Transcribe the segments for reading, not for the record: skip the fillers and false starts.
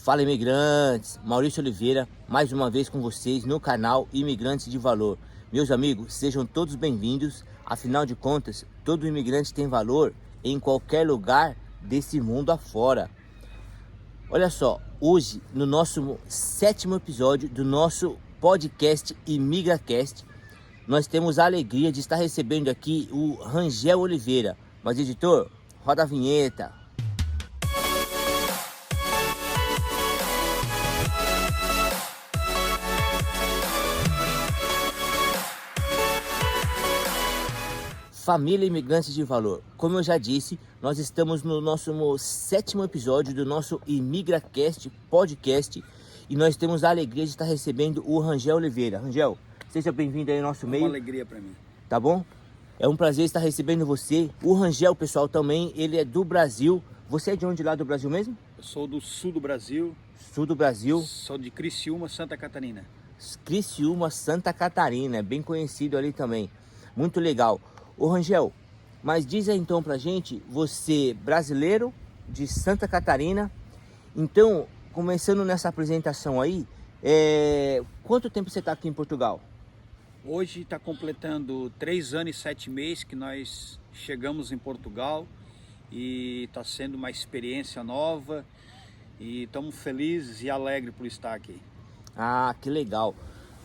Fala, imigrantes! Maurício Oliveira, mais uma vez com vocês no canal Imigrantes de Valor. Meus amigos, sejam todos bem-vindos. Afinal de contas, todo imigrante tem valor em qualquer lugar desse mundo afora. Olha só, hoje no nosso 7º episódio do nosso podcast ImigraCast, nós temos a alegria de estar recebendo aqui o Rangel Oliveira. Mas editor, roda a vinheta. Família Imigrantes de Valor, como eu já disse, nós estamos no nosso 7º episódio do nosso ImigraCast podcast e nós temos a alegria de estar recebendo o Rangel Oliveira. Rangel, seja bem-vindo aí ao nosso meio. Uma alegria para mim. Tá bom? É um prazer estar recebendo você. O Rangel, pessoal, também, ele é do Brasil. Você é de onde lá do Brasil mesmo? Eu sou do sul do Brasil. Sul do Brasil. Sou de Criciúma, Santa Catarina. Criciúma, Santa Catarina, é bem conhecido ali também. Muito legal. Ô Rangel, mas diz aí então pra gente, você brasileiro de Santa Catarina, então, começando nessa apresentação aí, quanto tempo você está aqui em Portugal? Hoje está completando 3 anos e 7 meses que nós chegamos em Portugal e está sendo uma experiência nova e estamos felizes e alegres por estar aqui. Ah, que legal.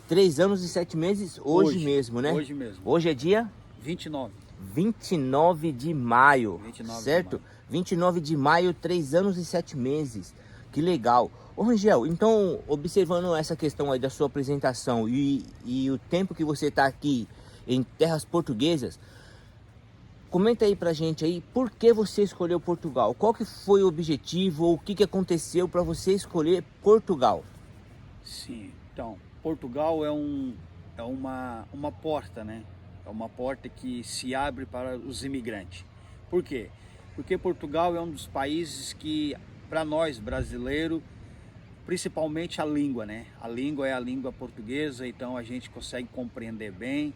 3 anos e 7 meses hoje mesmo, né? Hoje mesmo. Hoje é dia? 29 de maio, 29 certo? de maio. 29 de maio, 3 anos e 7 meses. Que legal. Ô Rangel, então, observando essa questão aí da sua apresentação e o tempo que você está aqui em terras portuguesas, comenta aí pra gente aí, por que você escolheu Portugal? Qual que foi o objetivo ou o que aconteceu para você escolher Portugal? Sim, então, Portugal é uma porta, né? É uma porta que se abre para os imigrantes. Por quê? Porque Portugal é um dos países que, para nós brasileiros, principalmente a língua, né? A língua é a língua portuguesa, então a gente consegue compreender bem.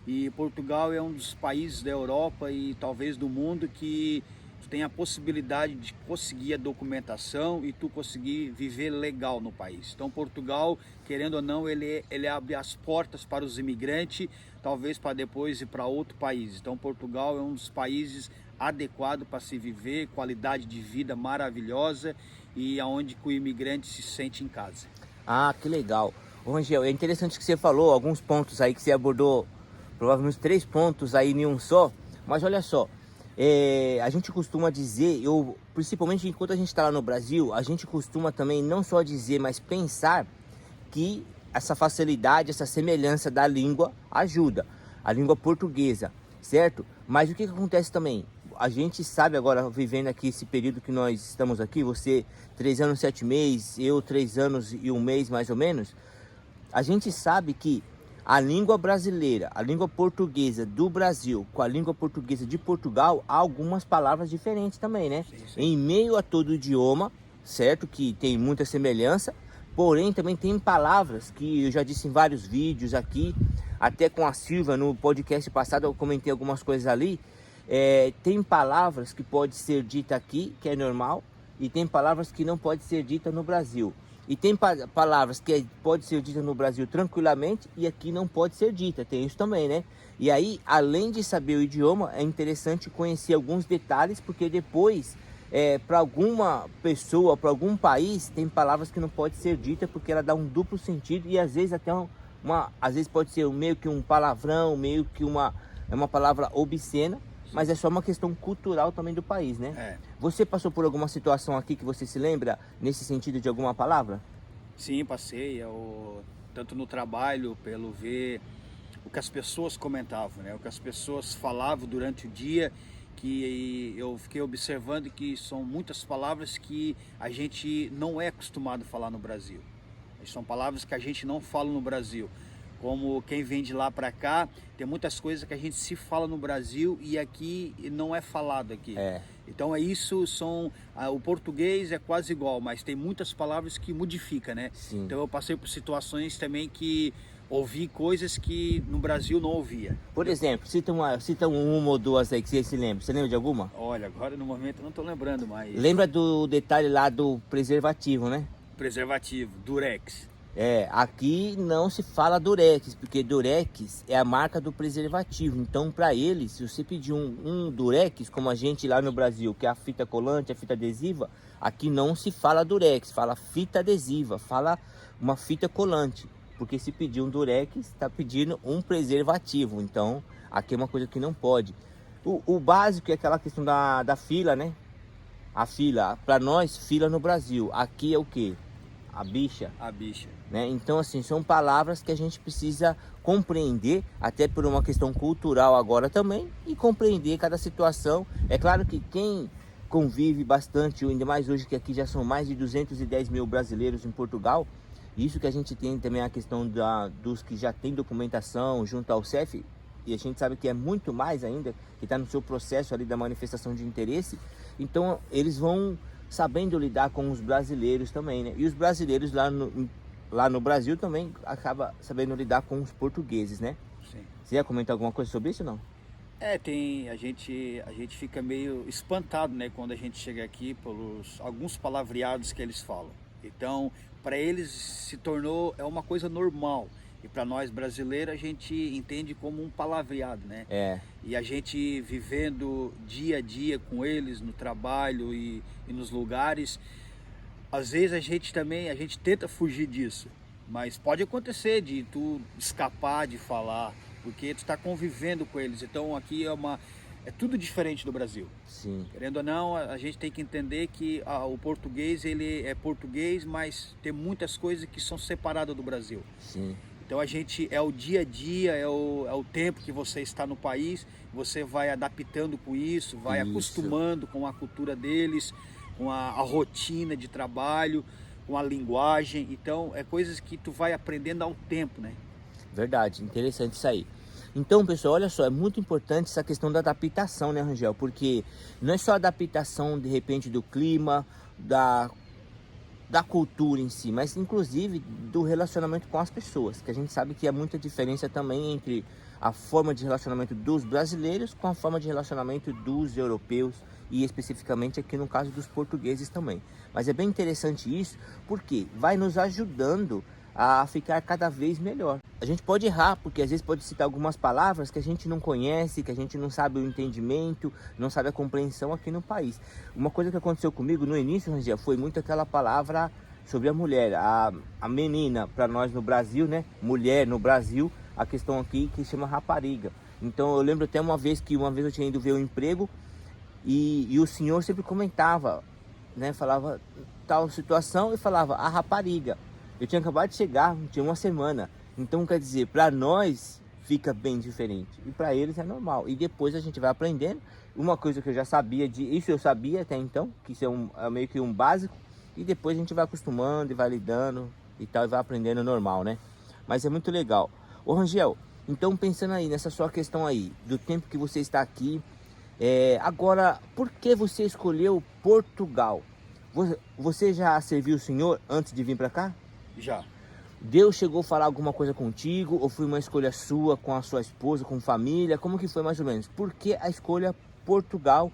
E Portugal é um dos países da Europa e talvez do mundo que tu tem a possibilidade de conseguir a documentação e tu conseguir viver legal no país. Então Portugal, querendo ou não, ele abre as portas para os imigrantes, talvez para depois ir para outro país. Então Portugal é um dos países adequado para se viver, qualidade de vida maravilhosa e aonde o imigrante se sente em casa. Ah, que legal. Ô Rangel, é interessante que você falou alguns pontos aí que você abordou, provavelmente 3 pontos aí em um só, mas olha só, a gente costuma dizer, principalmente enquanto a gente está lá no Brasil, a gente costuma também não só dizer, mas pensar que essa facilidade, essa semelhança da língua ajuda, a língua portuguesa, certo? Mas o que acontece também? A gente sabe agora, vivendo aqui esse período que nós estamos aqui, você 3 anos e 7 meses, eu 3 anos e 1 mês mais ou menos, a gente sabe que a língua brasileira, a língua portuguesa do Brasil com a língua portuguesa de Portugal, há algumas palavras diferentes também, né? Sim. Em meio a todo o idioma, certo? Que tem muita semelhança, porém também tem palavras que eu já disse em vários vídeos aqui, até com a Silvia no podcast passado eu comentei algumas coisas ali. Tem palavras que pode ser dita aqui, que é normal, e tem palavras que não pode ser dita no Brasil. E tem palavras que pode ser dita no Brasil tranquilamente e aqui não pode ser dita, tem isso também, né? E aí, além de saber o idioma, é interessante conhecer alguns detalhes, porque depois, para alguma pessoa, para algum país, tem palavras que não pode ser dita porque ela dá um duplo sentido e às vezes até às vezes pode ser meio que um palavrão, meio que uma palavra obscena. Mas é só uma questão cultural também do país, né? Você passou por alguma situação aqui que você se lembra nesse sentido de alguma palavra? Sim, passei, tanto no trabalho, pelo ver o que as pessoas comentavam, né? O que as pessoas falavam durante o dia, que eu fiquei observando que são muitas palavras que a gente não é acostumado a falar no Brasil. São palavras que a gente não fala no Brasil. Como quem vem de lá para cá, tem muitas coisas que a gente se fala no Brasil e aqui não é falado aqui. Então o português é quase igual, mas tem muitas palavras que modifica, né? Sim. Então eu passei por situações também que ouvi coisas que no Brasil não ouvia. Por exemplo, cita uma ou duas aí que você se lembra. Você lembra de alguma? Olha, agora no momento eu não estou lembrando mais. Lembra do detalhe lá do preservativo, né? Preservativo, Durex. Aqui não se fala Durex, porque Durex é a marca do preservativo. Então, para eles, se você pedir um Durex, como a gente lá no Brasil, que é a fita colante, a fita adesiva, aqui não se fala Durex, fala fita adesiva, fala uma fita colante. Porque se pedir um Durex, está pedindo um preservativo. Então, aqui é uma coisa que não pode. O básico é aquela questão da fila, né? A fila, para nós, fila no Brasil. Aqui é o quê? A bicha. A bicha. Né? Então, assim, são palavras que a gente precisa compreender, até por uma questão cultural agora também, e compreender cada situação. É claro que quem convive bastante, ainda mais hoje que aqui já são mais de 210 mil brasileiros em Portugal, isso que a gente tem também a questão dos que já tem documentação junto ao CEF, e a gente sabe que é muito mais ainda, que está no seu processo ali da manifestação de interesse, então eles vão sabendo lidar com os brasileiros também, né? E os brasileiros lá no Brasil também acaba sabendo lidar com os portugueses, né? Sim. Você ia comentar alguma coisa sobre isso ou não? A gente fica meio espantado, né, quando a gente chega aqui pelos alguns palavreados que eles falam. Então, para eles se tornou uma coisa normal. E para nós brasileiros a gente entende como um palavreado, né? E a gente vivendo dia a dia com eles no trabalho e nos lugares, às vezes a gente tenta fugir disso, mas pode acontecer de tu escapar de falar, porque tu está convivendo com eles. Então aqui é tudo diferente do Brasil. Sim. Querendo ou não, a gente tem que entender que o português, ele é português, mas tem muitas coisas que são separadas do Brasil. Sim. Então é o dia a dia, é o tempo que você está no país, você vai adaptando com isso, vai acostumando com a cultura deles, com a rotina de trabalho, com a linguagem. Então é coisas que tu vai aprendendo ao tempo, né? Verdade, interessante isso aí. Então, pessoal, olha só, é muito importante essa questão da adaptação, né, Rangel? Porque não é só adaptação, de repente, do clima, da cultura em si, mas inclusive do relacionamento com as pessoas, que a gente sabe que há muita diferença também entre a forma de relacionamento dos brasileiros com a forma de relacionamento dos europeus e especificamente aqui no caso dos portugueses também. Mas é bem interessante isso, porque vai nos ajudando a ficar cada vez melhor. A gente pode errar, porque às vezes pode citar algumas palavras que a gente não conhece, que a gente não sabe o entendimento, não sabe a compreensão aqui no país. Uma coisa que aconteceu comigo no início, Rangel, foi muito aquela palavra sobre a mulher, a menina, para nós no Brasil, né? Mulher no Brasil, a questão aqui que chama rapariga. Então eu lembro até uma vez eu tinha ido ver um emprego e o senhor sempre comentava, né? Falava tal situação e falava a rapariga. Eu tinha acabado de chegar, tinha uma semana. Então, quer dizer, para nós fica bem diferente. E para eles é normal. E depois a gente vai aprendendo. Uma coisa que eu já sabia, isso eu sabia até então, que isso é meio que um básico. E depois a gente vai acostumando e vai lidando e tal, e vai aprendendo normal, né? Mas é muito legal. Ô Rangel, então pensando aí nessa sua questão aí, do tempo que você está aqui. Agora, por que você escolheu Portugal? Você já serviu o Senhor antes de vir para cá? Já. Deus chegou a falar alguma coisa contigo? Ou foi uma escolha sua, com a sua esposa, com família? Como que foi mais ou menos? Por que a escolha Portugal?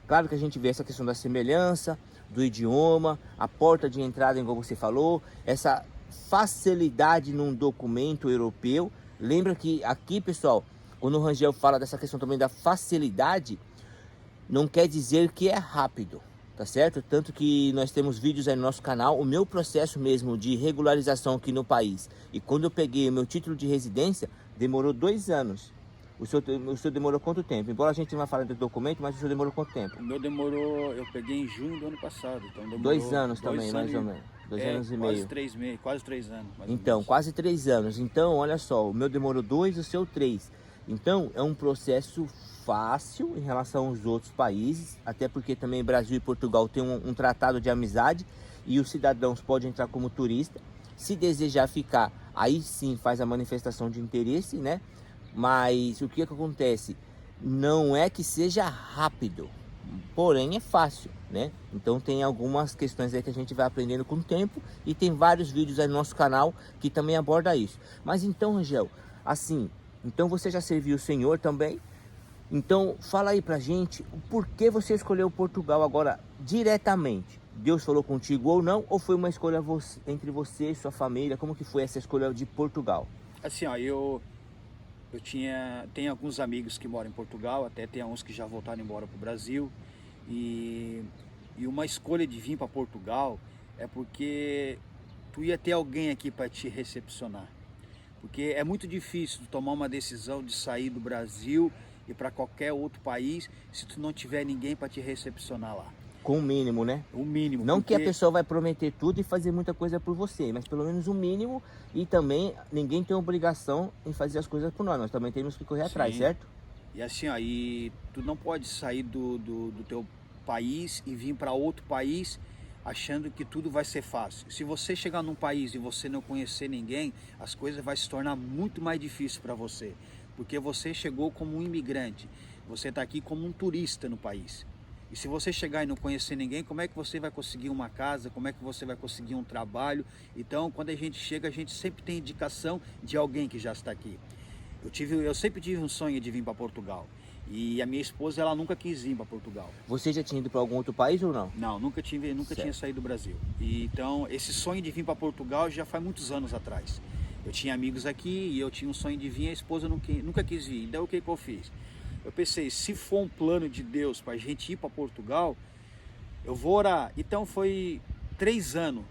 Claro que a gente vê essa questão da semelhança, do idioma, a porta de entrada, igual você falou, essa facilidade num documento europeu. Lembra que aqui, pessoal, quando o Rangel fala dessa questão também da facilidade, não quer dizer que é rápido. Tá certo? Tanto que nós temos vídeos aí no nosso canal, o meu processo mesmo de regularização aqui no país. E quando eu peguei o meu título de residência, demorou 2 anos. O senhor demorou quanto tempo? Embora a gente não vai falar do documento, mas o senhor demorou quanto tempo? O meu demorou, eu peguei em junho do ano passado. Então demorou 2 anos também, mais ou menos. 2 anos e meio. Quase 3 anos. Então, quase 3 anos. Então, olha só, o meu demorou 2, o seu 3. Então, é um processo fácil em relação aos outros países, até porque também Brasil e Portugal têm um tratado de amizade e os cidadãos podem entrar como turista. Se desejar ficar, aí sim faz a manifestação de interesse, né? Mas o que acontece? Não é que seja rápido, porém é fácil, né? Então tem algumas questões aí que a gente vai aprendendo com o tempo e tem vários vídeos aí no nosso canal que também aborda isso. Mas então, Rangel, assim, então você já serviu o Senhor também? Então, fala aí pra gente o porquê você escolheu Portugal agora diretamente. Deus falou contigo ou não, ou foi uma escolha entre você e sua família? Como que foi essa escolha de Portugal? Assim, ó, tenho alguns amigos que moram em Portugal, até tem uns que já voltaram embora para o Brasil. E uma escolha de vir para Portugal é porque tu ia ter alguém aqui para te recepcionar. Porque é muito difícil tomar uma decisão de sair do Brasil e para qualquer outro país se tu não tiver ninguém para te recepcionar lá. Com o mínimo, né? O mínimo. Não porque... que a pessoa vai prometer tudo e fazer muita coisa por você, mas pelo menos o mínimo. E também ninguém tem obrigação em fazer as coisas por nós também temos que correr atrás, certo? E assim, ó, e tu não pode sair do teu país e vir para outro país achando que tudo vai ser fácil. Se você chegar num país e você não conhecer ninguém, as coisas vão se tornar muito mais difíceis para você, porque você chegou como um imigrante, você está aqui como um turista no país. E se você chegar e não conhecer ninguém, como é que você vai conseguir uma casa, como é que você vai conseguir um trabalho? Então, quando a gente chega, a gente sempre tem indicação de alguém que já está aqui. Eu sempre tive um sonho de vir para Portugal. E a minha esposa, ela nunca quis vir para Portugal. Você já tinha ido para algum outro país ou não? Não, nunca tinha saído do Brasil. E, então, esse sonho de vir para Portugal já faz muitos anos atrás. Eu tinha amigos aqui e eu tinha um sonho de vir, a esposa nunca quis vir. Então, o que eu fiz? Eu pensei, se for um plano de Deus para a gente ir para Portugal, eu vou orar. Então, foi 3 anos.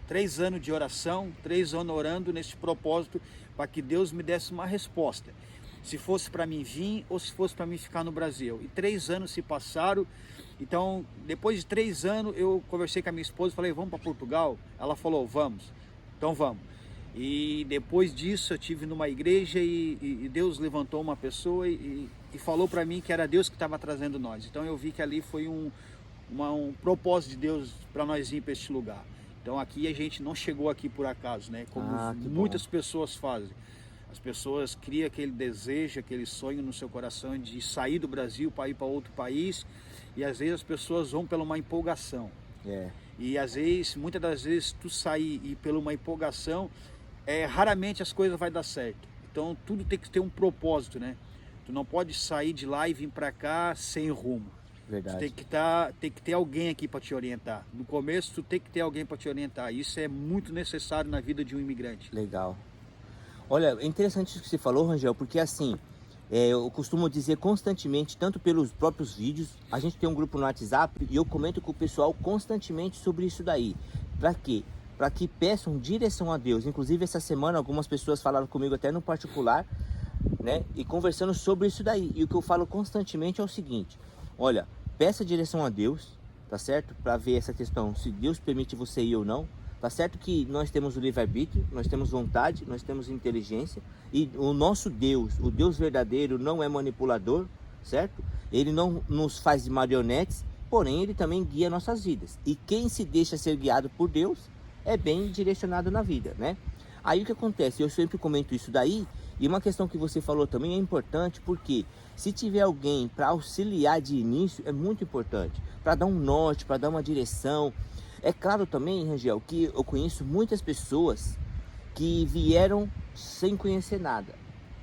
3 anos de oração, 3 anos orando nesse propósito para que Deus me desse uma resposta. Se fosse para mim vir ou se fosse para mim ficar no Brasil. E 3 anos se passaram. Então, depois de 3 anos, eu conversei com a minha esposa e falei, vamos para Portugal? Ela falou, vamos. Então vamos. E depois disso, eu estive numa igreja e Deus levantou uma pessoa e falou para mim que era Deus que estava trazendo nós. Então eu vi que ali foi um propósito de Deus para nós ir para este lugar. Então aqui a gente não chegou aqui por acaso, né? Como muitas pessoas fazem. As pessoas criam aquele desejo, aquele sonho no seu coração de sair do Brasil para ir para outro país, e às vezes as pessoas vão pela uma empolgação. E às vezes, muitas das vezes, tu sair e pela uma empolgação, raramente as coisas vão dar certo. Então tudo tem que ter um propósito, né? Tu não pode sair de lá e vir para cá sem rumo. Verdade. Tu tem que ter alguém aqui para te orientar. No começo tu tem que ter alguém para te orientar. Isso é muito necessário na vida de um imigrante. Legal. Olha, é interessante isso que você falou, Rangel, porque assim, eu costumo dizer constantemente, tanto pelos próprios vídeos, a gente tem um grupo no WhatsApp e eu comento com o pessoal constantemente sobre isso daí. Para quê? Para que peçam direção a Deus. Inclusive essa semana algumas pessoas falaram comigo até no particular, né? E conversando sobre isso daí. E o que eu falo constantemente é o seguinte: olha, peça direção a Deus, tá certo? Para ver essa questão, se Deus permite você ir ou não. Tá certo que nós temos o livre-arbítrio, nós temos vontade, nós temos inteligência. E o nosso Deus, o Deus verdadeiro, não é manipulador, certo? Ele não nos faz de marionetes, porém ele também guia nossas vidas. E quem se deixa ser guiado por Deus é bem direcionado na vida, né? Aí o que acontece? Eu sempre comento isso daí. E uma questão que você falou também é importante, porque se tiver alguém para auxiliar de início, é muito importante. Para dar um norte, para dar uma direção. É claro também, Rangel, que eu conheço muitas pessoas que vieram sem conhecer nada.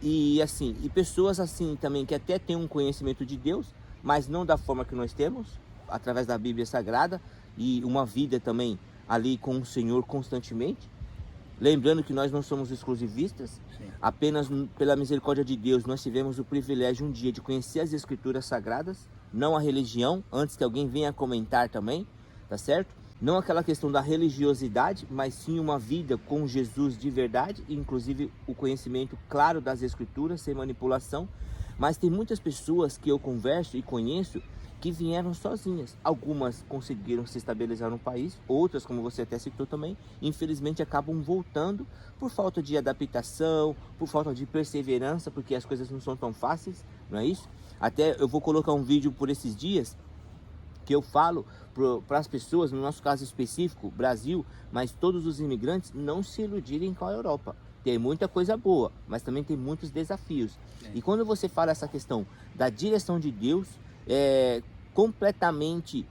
E assim, e pessoas assim também que até têm um conhecimento de Deus, mas não da forma que nós temos, através da Bíblia Sagrada, e uma vida também ali com o Senhor constantemente. Lembrando que nós não somos exclusivistas. Sim. Apenas pela misericórdia de Deus nós tivemos o privilégio um dia de conhecer as Escrituras Sagradas, não a religião, antes que alguém venha comentar também, tá certo? Não aquela questão da religiosidade, mas sim uma vida com Jesus de verdade, inclusive o conhecimento claro das Escrituras, sem manipulação. Mas tem muitas pessoas que eu converso e conheço que vieram sozinhas. Algumas conseguiram se estabilizar no país, outras, como você até citou também, infelizmente acabam voltando por falta de adaptação, por falta de perseverança, porque as coisas não são tão fáceis, não é isso? Até eu vou colocar um vídeo por esses dias que eu falo para as pessoas, no nosso caso específico, Brasil, mas todos os imigrantes, não se iludirem com a Europa. Tem muita coisa boa, mas também tem muitos desafios. E quando você fala essa questão da direção de Deus, completamente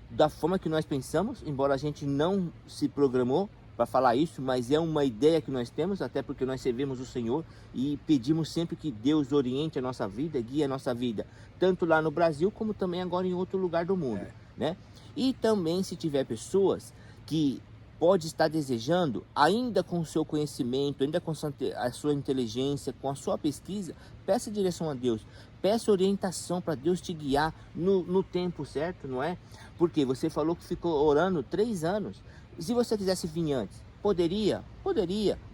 da forma que nós pensamos, embora a gente não se programou para falar isso, mas é uma ideia que nós temos, até porque nós servimos o Senhor e pedimos sempre que Deus oriente a nossa vida, guie a nossa vida, tanto lá no Brasil como também agora em outro lugar do mundo. né? E também se tiver pessoas que pode estar desejando, ainda com o seu conhecimento, ainda com a sua inteligência, com a sua pesquisa, peça direção a Deus, peça orientação para Deus te guiar no tempo certo, não é? Porque você falou que ficou orando 3 anos. Se você quisesse vir antes, poderia,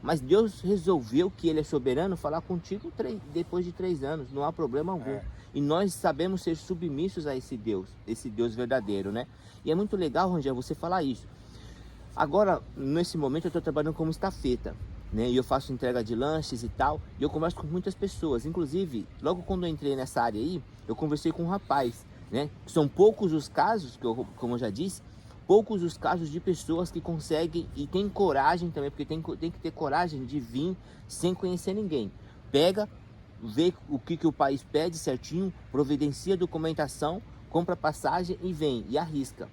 mas Deus resolveu, que Ele é soberano, falar contigo depois de 3 anos, não há problema algum. E nós sabemos ser submissos a esse Deus verdadeiro, né? E é muito legal, Rangel, você falar isso. Agora, nesse momento, eu estou trabalhando como estafeta, né? E eu faço entrega de lanches e tal, e eu converso com muitas pessoas. Inclusive, logo quando eu entrei nessa área aí, eu conversei com um rapaz, né? São poucos os casos, como eu já disse, poucos os casos de pessoas que conseguem e tem coragem também, porque tem que ter coragem de vir sem conhecer ninguém. Pega, vê o que o país pede certinho, providencia documentação, compra passagem e vem, e arrisca.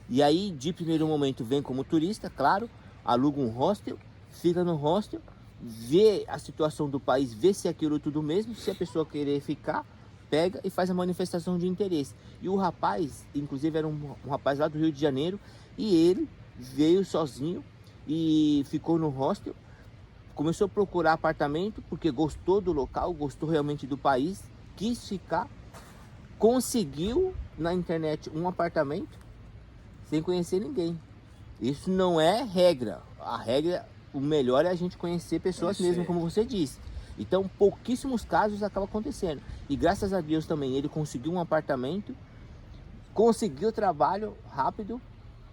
E aí, de primeiro momento, vem como turista, claro, aluga um hostel, fica no hostel, vê a situação do país, vê se é aquilo tudo mesmo, se a pessoa querer ficar, pega e faz a manifestação de interesse. E o rapaz, inclusive era um rapaz lá do Rio de Janeiro, e ele veio sozinho e ficou no hostel, começou a procurar apartamento, porque gostou do local, gostou realmente do país, quis ficar, conseguiu na internet um apartamento, sem conhecer ninguém. Isso não é regra. A regra, o melhor é a gente conhecer pessoas mesmo, como você disse. Então, pouquíssimos casos acabam acontecendo. E graças a Deus também, ele conseguiu um apartamento, conseguiu trabalho rápido,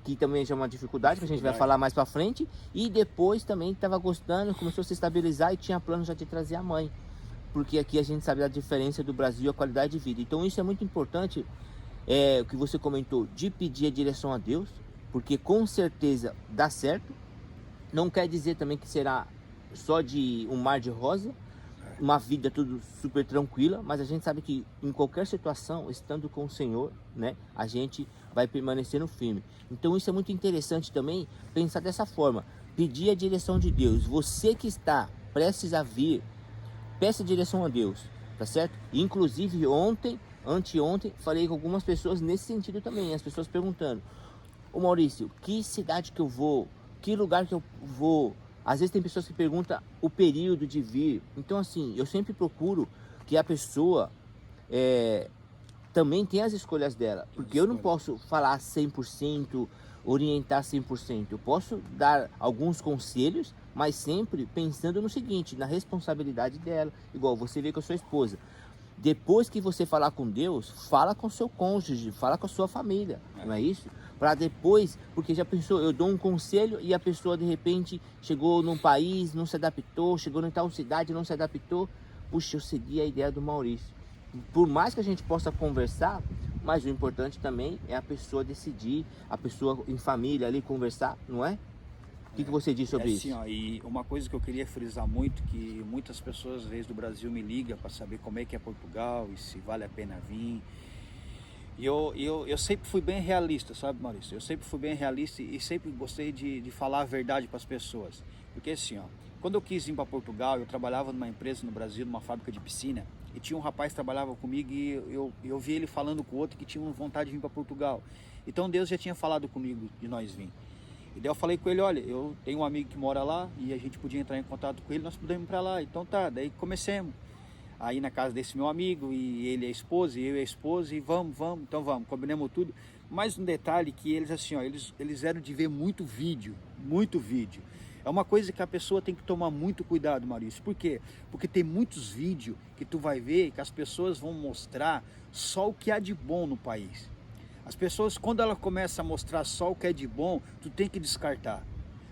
que também já é uma dificuldade, que a gente vai falar mais pra frente. E depois também estava gostando, começou a se estabilizar e tinha plano já de trazer a mãe. Porque aqui a gente sabe da diferença do Brasil e a qualidade de vida. Então isso é muito importante. O que você comentou, de pedir a direção a Deus, porque com certeza dá certo. Não quer dizer também que será só de um mar de rosa, uma vida tudo super tranquila, mas a gente sabe que em qualquer situação, estando com o Senhor, né, a gente vai permanecendo firme. Então isso é muito interessante também, pensar dessa forma, pedir a direção de Deus. Você que está prestes a vir, peça direção a Deus, tá certo? E, inclusive anteontem, falei com algumas pessoas nesse sentido também, as pessoas perguntando: ô Maurício, que cidade que eu vou? Que lugar que eu vou? Às vezes tem pessoas que perguntam o período de vir. Então assim, eu sempre procuro que a pessoa também tenha as escolhas dela. Porque eu não posso falar 100%, orientar 100%. Eu posso dar alguns conselhos, mas sempre pensando no seguinte, na responsabilidade dela. Igual você vê com a sua esposa. Depois que você falar com Deus, fala com seu cônjuge, fala com a sua família, não é isso? Para depois, porque já pensou, eu dou um conselho e a pessoa de repente chegou num país, não se adaptou, chegou em tal cidade, não se adaptou. Puxa, eu segui a ideia do Maurício. Por mais que a gente possa conversar, mas o importante também é a pessoa decidir, a pessoa em família ali conversar, não é? O que você diz sobre isso? Ó, e uma coisa que eu queria frisar muito, que muitas pessoas às vezes do Brasil me ligam para saber como é que é Portugal e se vale a pena vir. E eu sempre fui bem realista, sabe, Maurício? Eu sempre fui bem realista e sempre gostei de falar a verdade para as pessoas. Porque assim, ó, quando eu quis ir para Portugal, eu trabalhava numa empresa no Brasil, numa fábrica de piscina, e tinha um rapaz que trabalhava comigo e eu vi ele falando com o outro que tinha vontade de vir para Portugal. Então Deus já tinha falado comigo de nós vir. E daí eu falei com ele: olha, eu tenho um amigo que mora lá e a gente podia entrar em contato com ele, nós podemos ir para lá. Então tá, daí comecemos aí na casa desse meu amigo, e ele e a esposa, e eu e a esposa, e vamos, então vamos, combinamos tudo. Mais um detalhe, que eles assim, ó, eles eram de ver muito vídeo. É uma coisa que a pessoa tem que tomar muito cuidado, Maurício. Por quê? Porque tem muitos vídeos que tu vai ver que as pessoas vão mostrar só o que há de bom no país. As pessoas, quando ela começa a mostrar só o que é de bom, tu tem que descartar.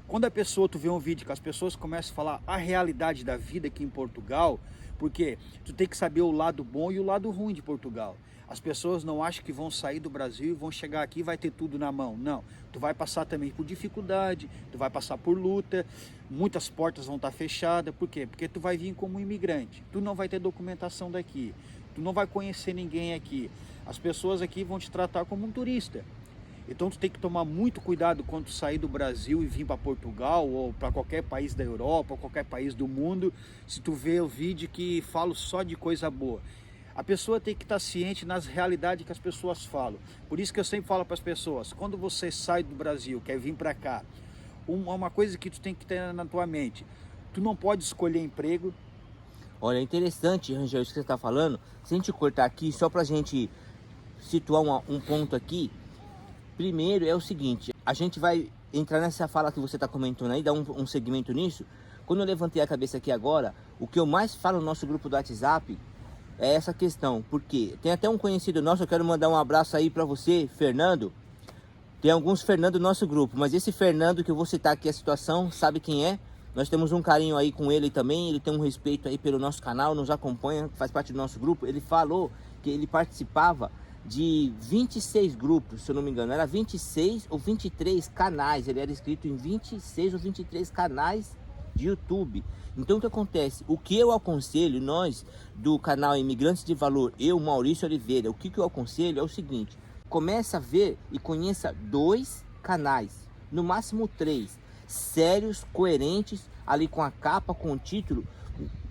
Quando a pessoa, tu vê um vídeo que as pessoas começam a falar a realidade da vida aqui em Portugal, porque tu tem que saber o lado bom e o lado ruim de Portugal. As pessoas não acham que vão sair do Brasil e vão chegar aqui e vai ter tudo na mão. Não, tu vai passar também por dificuldade, tu vai passar por luta, muitas portas vão estar fechadas. Por quê? Porque tu vai vir como imigrante, tu não vai ter documentação daqui, tu não vai conhecer ninguém aqui. As pessoas aqui vão te tratar como um turista. Então tu tem que tomar muito cuidado quando tu sair do Brasil e vir para Portugal ou para qualquer país da Europa ou qualquer país do mundo, se tu vê o vídeo que falo só de coisa boa. A pessoa tem que estar ciente nas realidades que as pessoas falam. Por isso que eu sempre falo para as pessoas, quando você sai do Brasil, quer vir para cá, uma coisa que tu tem que ter na tua mente, tu não pode escolher emprego. Olha, é interessante, Rangel, isso que você está falando. Se a gente cortar aqui, só para a gente situar um ponto aqui. Primeiro é o seguinte, a gente vai entrar nessa fala que você está comentando aí, dar um segmento nisso. Quando eu levantei a cabeça aqui agora, o que eu mais falo no nosso grupo do WhatsApp é essa questão. Porque tem até um conhecido nosso, eu quero mandar um abraço aí para você, Fernando. Tem alguns Fernando no nosso grupo, mas esse Fernando que eu vou citar aqui a situação, sabe quem é? Nós temos um carinho aí com ele também, ele tem um respeito aí pelo nosso canal, nos acompanha, faz parte do nosso grupo. Ele falou que ele participava de 26 grupos, se eu não me engano, era 26 ou 23 canais, ele era inscrito em 26 ou 23 canais de YouTube. Então o que acontece? O que eu aconselho, nós do canal Imigrantes de Valor, eu, Maurício Oliveira, o que eu aconselho é o seguinte: começa a ver e conheça 2 canais, no máximo 3, sérios, coerentes, ali com a capa, com o título.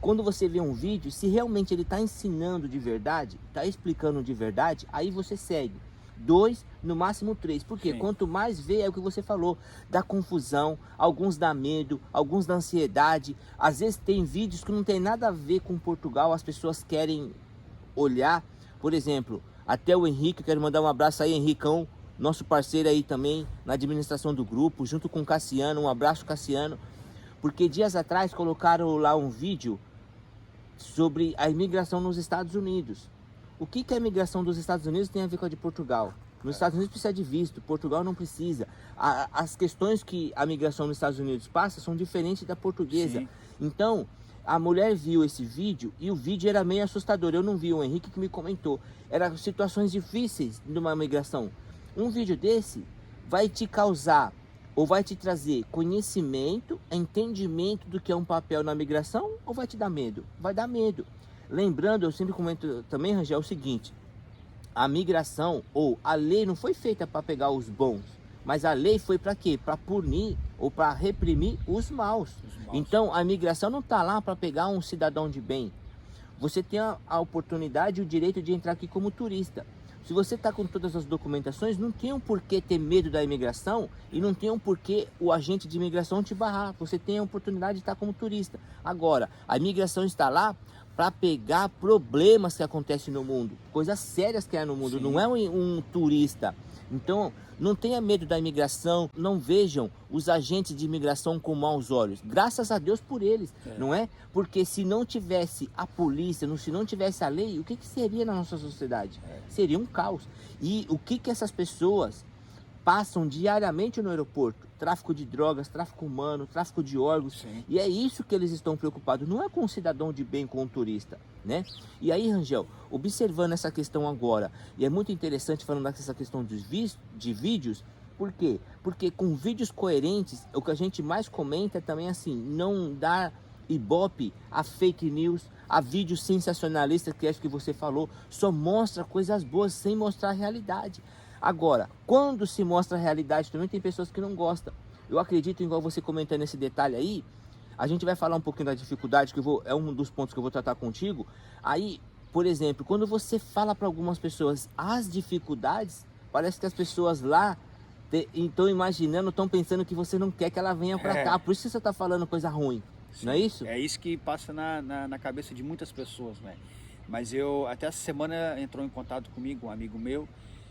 Quando você vê um vídeo, se realmente ele está ensinando de verdade, está explicando de verdade, aí você segue. 2, no máximo 3. Porque Sim. quanto mais vê, é o que você falou, dá confusão, alguns dá medo, alguns dá ansiedade. Às vezes tem vídeos que não tem nada a ver com Portugal, as pessoas querem olhar. Por exemplo, até o Henrique, eu quero mandar um abraço aí, Henricão, nosso parceiro aí também na administração do grupo, junto com o Cassiano. Um abraço, Cassiano. Porque dias atrás colocaram lá um vídeo sobre a imigração nos Estados Unidos. O que a imigração dos Estados Unidos tem a ver com a de Portugal? Nos Estados Unidos precisa de visto, Portugal não precisa. As questões que a migração nos Estados Unidos passa são diferentes da portuguesa. Sim. Então, a mulher viu esse vídeo e o vídeo era meio assustador. Eu não vi, o Henrique que me comentou. Eram situações difíceis numa migração. Um vídeo desse vai te causar ou vai te trazer conhecimento, entendimento do que é um papel na migração, ou vai te dar medo? Vai dar medo. Lembrando, eu sempre comento também, Rangel, o seguinte: a migração ou a lei não foi feita para pegar os bons, mas a lei foi para quê? Para punir ou para reprimir os maus. Então a migração não está lá para pegar um cidadão de bem. Você tem a oportunidade e o direito de entrar aqui como turista. Se você está com todas as documentações, não tem um porquê ter medo da imigração e não tem um porquê o agente de imigração te barrar. Você tem a oportunidade de estar como turista. Agora, a imigração está lá para pegar problemas que acontecem no mundo, coisas sérias que há no mundo. Sim. Não é um turista. Então, não tenha medo da imigração, não vejam os agentes de imigração com maus olhos. Graças a Deus por eles, não é? Porque se não tivesse a polícia, se não tivesse a lei, o que seria na nossa sociedade? Seria um caos. E o que essas pessoas passam diariamente no aeroporto? Tráfico de drogas, tráfico humano, tráfico de órgãos. Sim. E é isso que eles estão preocupados, não é com um cidadão de bem, com um turista, né? E aí, Rangel, observando essa questão agora, e é muito interessante falando dessa questão de vídeos, por quê? Porque com vídeos coerentes, o que a gente mais comenta também é assim, não dar ibope a fake news, a vídeos sensacionalistas, que acho que você falou, só mostra coisas boas sem mostrar a realidade. Agora, quando se mostra a realidade, também tem pessoas que não gostam. Eu acredito, igual você comentando esse detalhe aí, a gente vai falar um pouquinho da dificuldade, que é um dos pontos que eu vou tratar contigo. Aí, por exemplo, quando você fala para algumas pessoas as dificuldades, parece que as pessoas lá estão imaginando, estão pensando que você não quer que ela venha para cá. Por isso que você está falando coisa ruim. Sim, não é isso? É isso que passa na cabeça de muitas pessoas, né? Mas até essa semana entrou em contato comigo um amigo meu,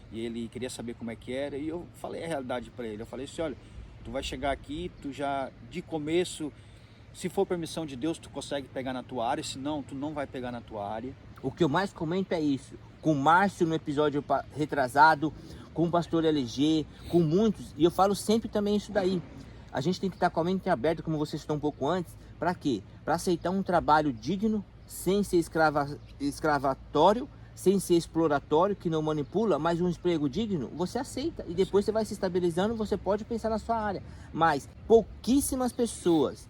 e ele queria saber como é que era, e eu falei a realidade para ele. Eu falei assim: olha, tu vai chegar aqui, tu já de começo, se for permissão de Deus, tu consegue pegar na tua área, senão tu não vai pegar na tua área. O que eu mais comento é isso, com o Márcio no episódio retrasado, com o pastor LG, com muitos, e eu falo sempre também isso daí. A gente tem que estar com a mente aberta, como você citou um pouco antes, para quê? Para aceitar um trabalho digno, sem ser escravatório, sem ser exploratório, que não manipula, mas um emprego digno, você aceita. E depois você vai se estabilizando, você pode pensar na sua área. Mas pouquíssimas pessoas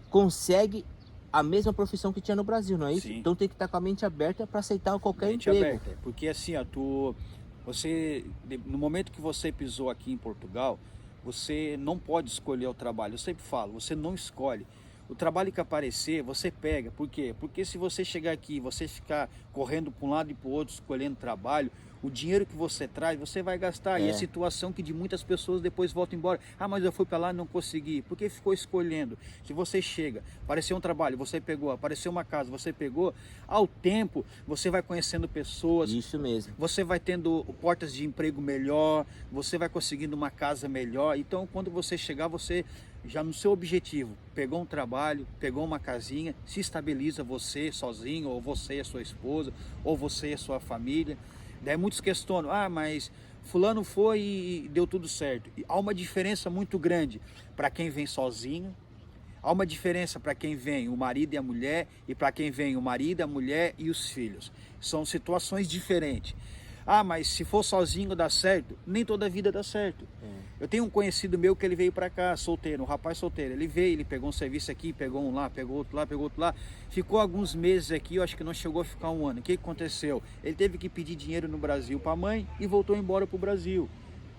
conseguem a mesma profissão que tinha no Brasil, não é isso? Sim. Então tem que estar com a mente aberta para aceitar qualquer emprego. Aberta. Porque assim, ó, no momento que você pisou aqui em Portugal, você não pode escolher o trabalho. Eu sempre falo, você não escolhe. O trabalho que aparecer, você pega. Por quê? Porque se você chegar aqui, você ficar correndo para um lado e para o outro, escolhendo trabalho, o dinheiro que você traz, você vai gastar. E é situação que de muitas pessoas depois voltam embora. Ah, mas eu fui para lá e não consegui. Porque ficou escolhendo. Se você chega, apareceu um trabalho, você pegou. Apareceu uma casa, você pegou. Ao tempo, você vai conhecendo pessoas. Isso mesmo. Você vai tendo portas de emprego melhor. Você vai conseguindo uma casa melhor. Então, quando você chegar, você já no seu objetivo, pegou um trabalho, pegou uma casinha, se estabiliza você sozinho, ou você e a sua esposa, ou você e a sua família. Daí muitos questionam, ah, mas fulano foi e deu tudo certo. E há uma diferença muito grande para quem vem sozinho, há uma diferença para quem vem o marido e a mulher, e para quem vem o marido, a mulher e os filhos. São situações diferentes. Ah, mas se for sozinho dá certo? Nem toda vida dá certo. Eu tenho um conhecido meu que ele veio para cá, solteiro, um rapaz solteiro. Ele veio, ele pegou um serviço aqui, pegou um lá, pegou outro lá, pegou outro lá. Ficou alguns meses aqui, eu acho que não chegou a ficar um ano. O que aconteceu? Ele teve que pedir dinheiro no Brasil para a mãe e voltou embora para o Brasil.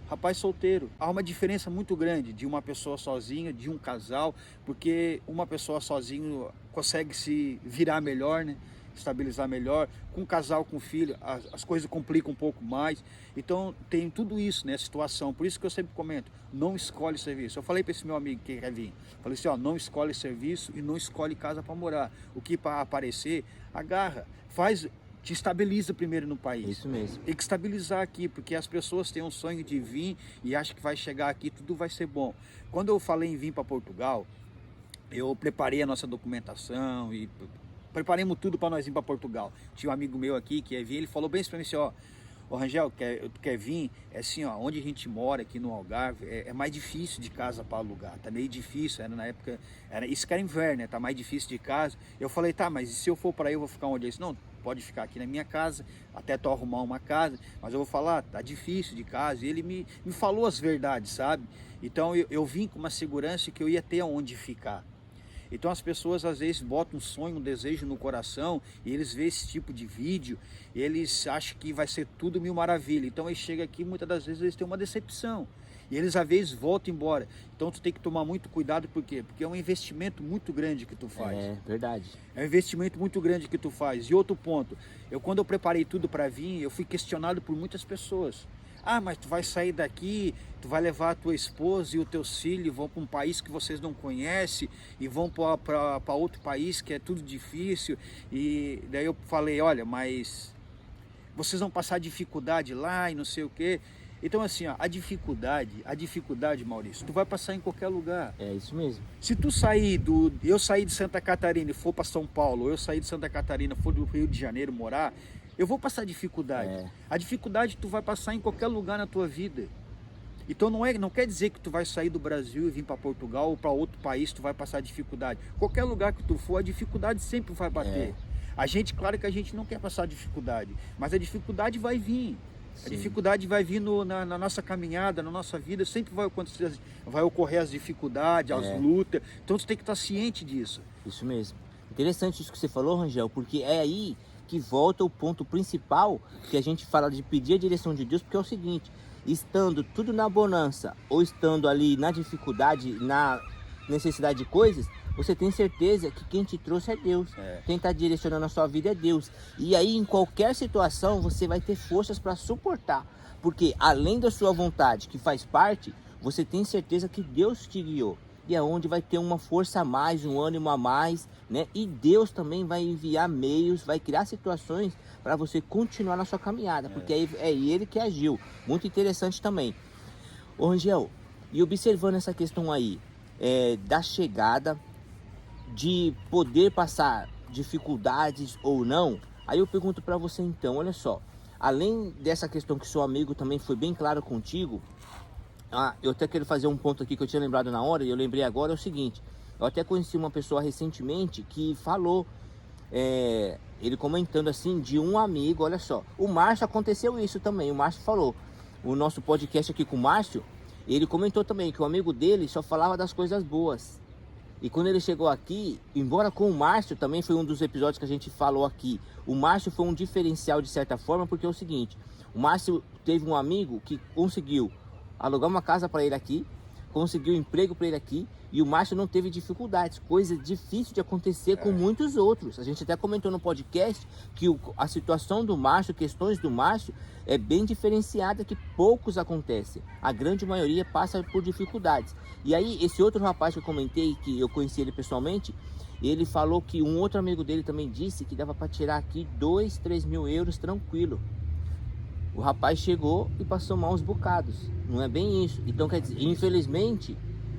Rapaz solteiro. Há uma diferença muito grande de uma pessoa sozinha, de um casal, porque uma pessoa sozinha consegue se virar melhor, né? Estabilizar melhor, com um casal, com filho, as coisas complicam um pouco mais. Então tem tudo isso, né, situação. Por isso que eu sempre comento, não escolhe serviço. Eu falei para esse meu amigo que quer vir, falei assim, ó, não escolhe serviço e não escolhe casa para morar. O que para aparecer, agarra, faz, te estabiliza primeiro no país. Isso mesmo. Tem que estabilizar aqui, porque as pessoas têm um sonho de vir e acham que vai chegar aqui, tudo vai ser bom. Quando eu falei em vir para Portugal, eu preparei a nossa documentação e preparemos tudo para nós ir para Portugal. Tinha um amigo meu aqui que ia vir, ele falou bem isso para mim assim, ó, ô Rangel, tu quer vir? É assim, ó, onde a gente mora aqui no Algarve, é mais difícil de casa para alugar, tá meio difícil, era na época, isso que era inverno, né, tá mais difícil de casa. Eu falei, tá, mas se eu for para aí, eu vou ficar onde? Ele disse, não, pode ficar aqui na minha casa, até tu arrumar uma casa, mas eu vou falar, tá difícil de casa. E ele me falou as verdades, sabe? Então eu vim com uma segurança que eu ia ter onde ficar. Então as pessoas às vezes botam um sonho, um desejo no coração e eles veem esse tipo de vídeo, eles acham que vai ser tudo mil maravilha. Então eles chegam aqui, muitas das vezes eles têm uma decepção e eles às vezes voltam embora. Então tu tem que tomar muito cuidado, por quê? Porque é um investimento muito grande que tu faz. É verdade. É um investimento muito grande que tu faz. E outro ponto, quando eu preparei tudo para vir, eu fui questionado por muitas pessoas. Ah, mas tu vai sair daqui, tu vai levar a tua esposa e os teus filhos, vão para um país que vocês não conhecem e vão para outro país que é tudo difícil. E daí eu falei, olha, mas vocês vão passar dificuldade lá e não sei o quê. Então assim, ó, a dificuldade, Maurício, tu vai passar em qualquer lugar. É isso mesmo. Se tu eu sair de Santa Catarina e for para São Paulo, ou eu sair de Santa Catarina e for do Rio de Janeiro morar, eu vou passar dificuldade. A dificuldade tu vai passar em qualquer lugar na tua vida. Então não quer dizer que tu vai sair do Brasil e vir para Portugal ou para outro país, tu vai passar dificuldade. Qualquer lugar que tu for, a dificuldade sempre vai bater. Claro que a gente não quer passar dificuldade, mas a dificuldade vai vir. Sim. A dificuldade vai vir na nossa caminhada, na nossa vida, sempre vai ocorrer as dificuldades, as lutas. Então tu tem que estar ciente disso. Isso mesmo. Interessante isso que você falou, Rangel, porque é aí que volta o ponto principal que a gente fala de pedir a direção de Deus, porque é o seguinte, estando tudo na bonança ou estando ali na dificuldade, na necessidade de coisas, você tem certeza que quem te trouxe é Deus. Quem está direcionando a sua vida é Deus. E aí em qualquer situação você vai ter forças para suportar, porque além da sua vontade que faz parte, você tem certeza que Deus te guiou. E é onde vai ter uma força a mais, um ânimo a mais, né? E Deus também vai enviar meios, vai criar situações para você continuar na sua caminhada, porque é Ele que agiu. Muito interessante também. Ô Rangel, e observando essa questão aí, da chegada, de poder passar dificuldades ou não, aí eu pergunto para você então, olha só, além dessa questão que seu amigo também foi bem claro contigo, eu até quero fazer um ponto aqui que eu tinha lembrado na hora e eu lembrei agora, é o seguinte, eu até conheci uma pessoa recentemente que falou, ele comentando assim, de um amigo, olha só, o Márcio aconteceu isso também, o Márcio falou, o nosso podcast aqui com o Márcio, ele comentou também que o amigo dele só falava das coisas boas, e quando ele chegou aqui, embora com o Márcio também foi um dos episódios que a gente falou aqui, o Márcio foi um diferencial de certa forma, porque é o seguinte, o Márcio teve um amigo que conseguiu alugar uma casa para ele aqui, conseguiu emprego para ele aqui e o Márcio não teve dificuldades, coisa difícil de acontecer com muitos outros. A gente até comentou no podcast que a situação do Márcio, questões do Márcio, é bem diferenciada, que poucos acontecem. A grande maioria passa por dificuldades. E aí, esse outro rapaz que eu comentei, que eu conheci ele pessoalmente, ele falou que um outro amigo dele também disse que dava para tirar aqui 2, 3 mil euros tranquilo. O rapaz chegou e passou mal uns bocados. Não é bem isso. Então, quer dizer, infelizmente,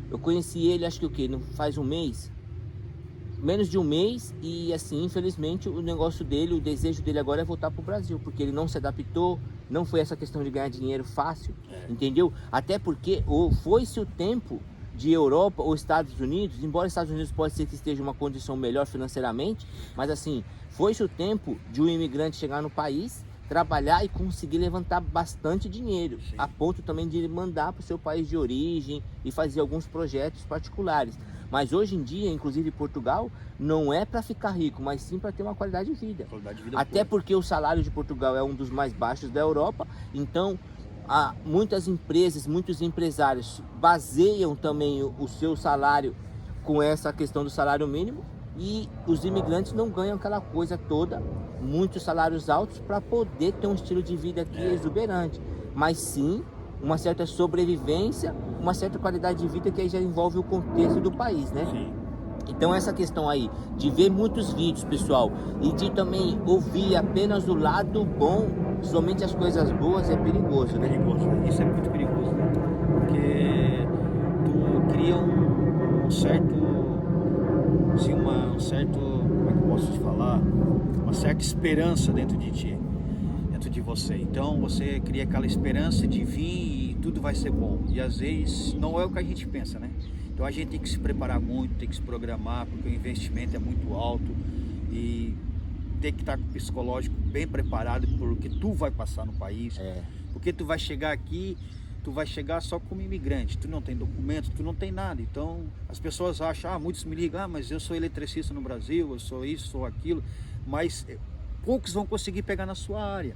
eu conheci ele, acho que o quê? Não faz um mês? Menos de um mês. E assim, infelizmente, o negócio dele, o desejo dele agora é voltar para o Brasil. Porque ele não se adaptou, não foi essa questão de ganhar dinheiro fácil, entendeu? Até porque foi-se o tempo de Europa ou Estados Unidos, embora Estados Unidos pode ser que esteja em uma condição melhor financeiramente, mas assim, foi-se o tempo de um imigrante chegar no país, trabalhar e conseguir levantar bastante dinheiro, a ponto também de mandar para o seu país de origem e fazer alguns projetos particulares. Mas hoje em dia, inclusive Portugal, não é para ficar rico, mas sim para ter uma qualidade de vida. Até porque o salário de Portugal é um dos mais baixos da Europa, então muitas empresas, muitos empresários baseiam também o seu salário com essa questão do salário mínimo, e os imigrantes não ganham aquela coisa toda, muitos salários altos, para poder ter um estilo de vida aqui exuberante, mas sim uma certa sobrevivência, uma certa qualidade de vida que aí já envolve o contexto do país, né? Sim. Então essa questão aí de ver muitos vídeos, pessoal, e de também ouvir apenas o lado bom, somente as coisas boas, é perigoso, né? Perigoso, isso é muito perigoso, né? Porque tu cria um certo, assim, como é que eu posso te falar? Uma certa esperança dentro de ti, dentro de você. Então você cria aquela esperança de vir e tudo vai ser bom. E às vezes não é o que a gente pensa, né? Então a gente tem que se preparar muito, tem que se programar, porque o investimento é muito alto e tem que estar com o psicológico bem preparado porque tu vai passar no país. Porque tu vai chegar aqui, tu vai chegar só como imigrante, tu não tem documento, tu não tem nada. Então as pessoas acham, muitos me ligam, mas eu sou eletricista no Brasil, eu sou isso, sou aquilo, mas poucos vão conseguir pegar na sua área.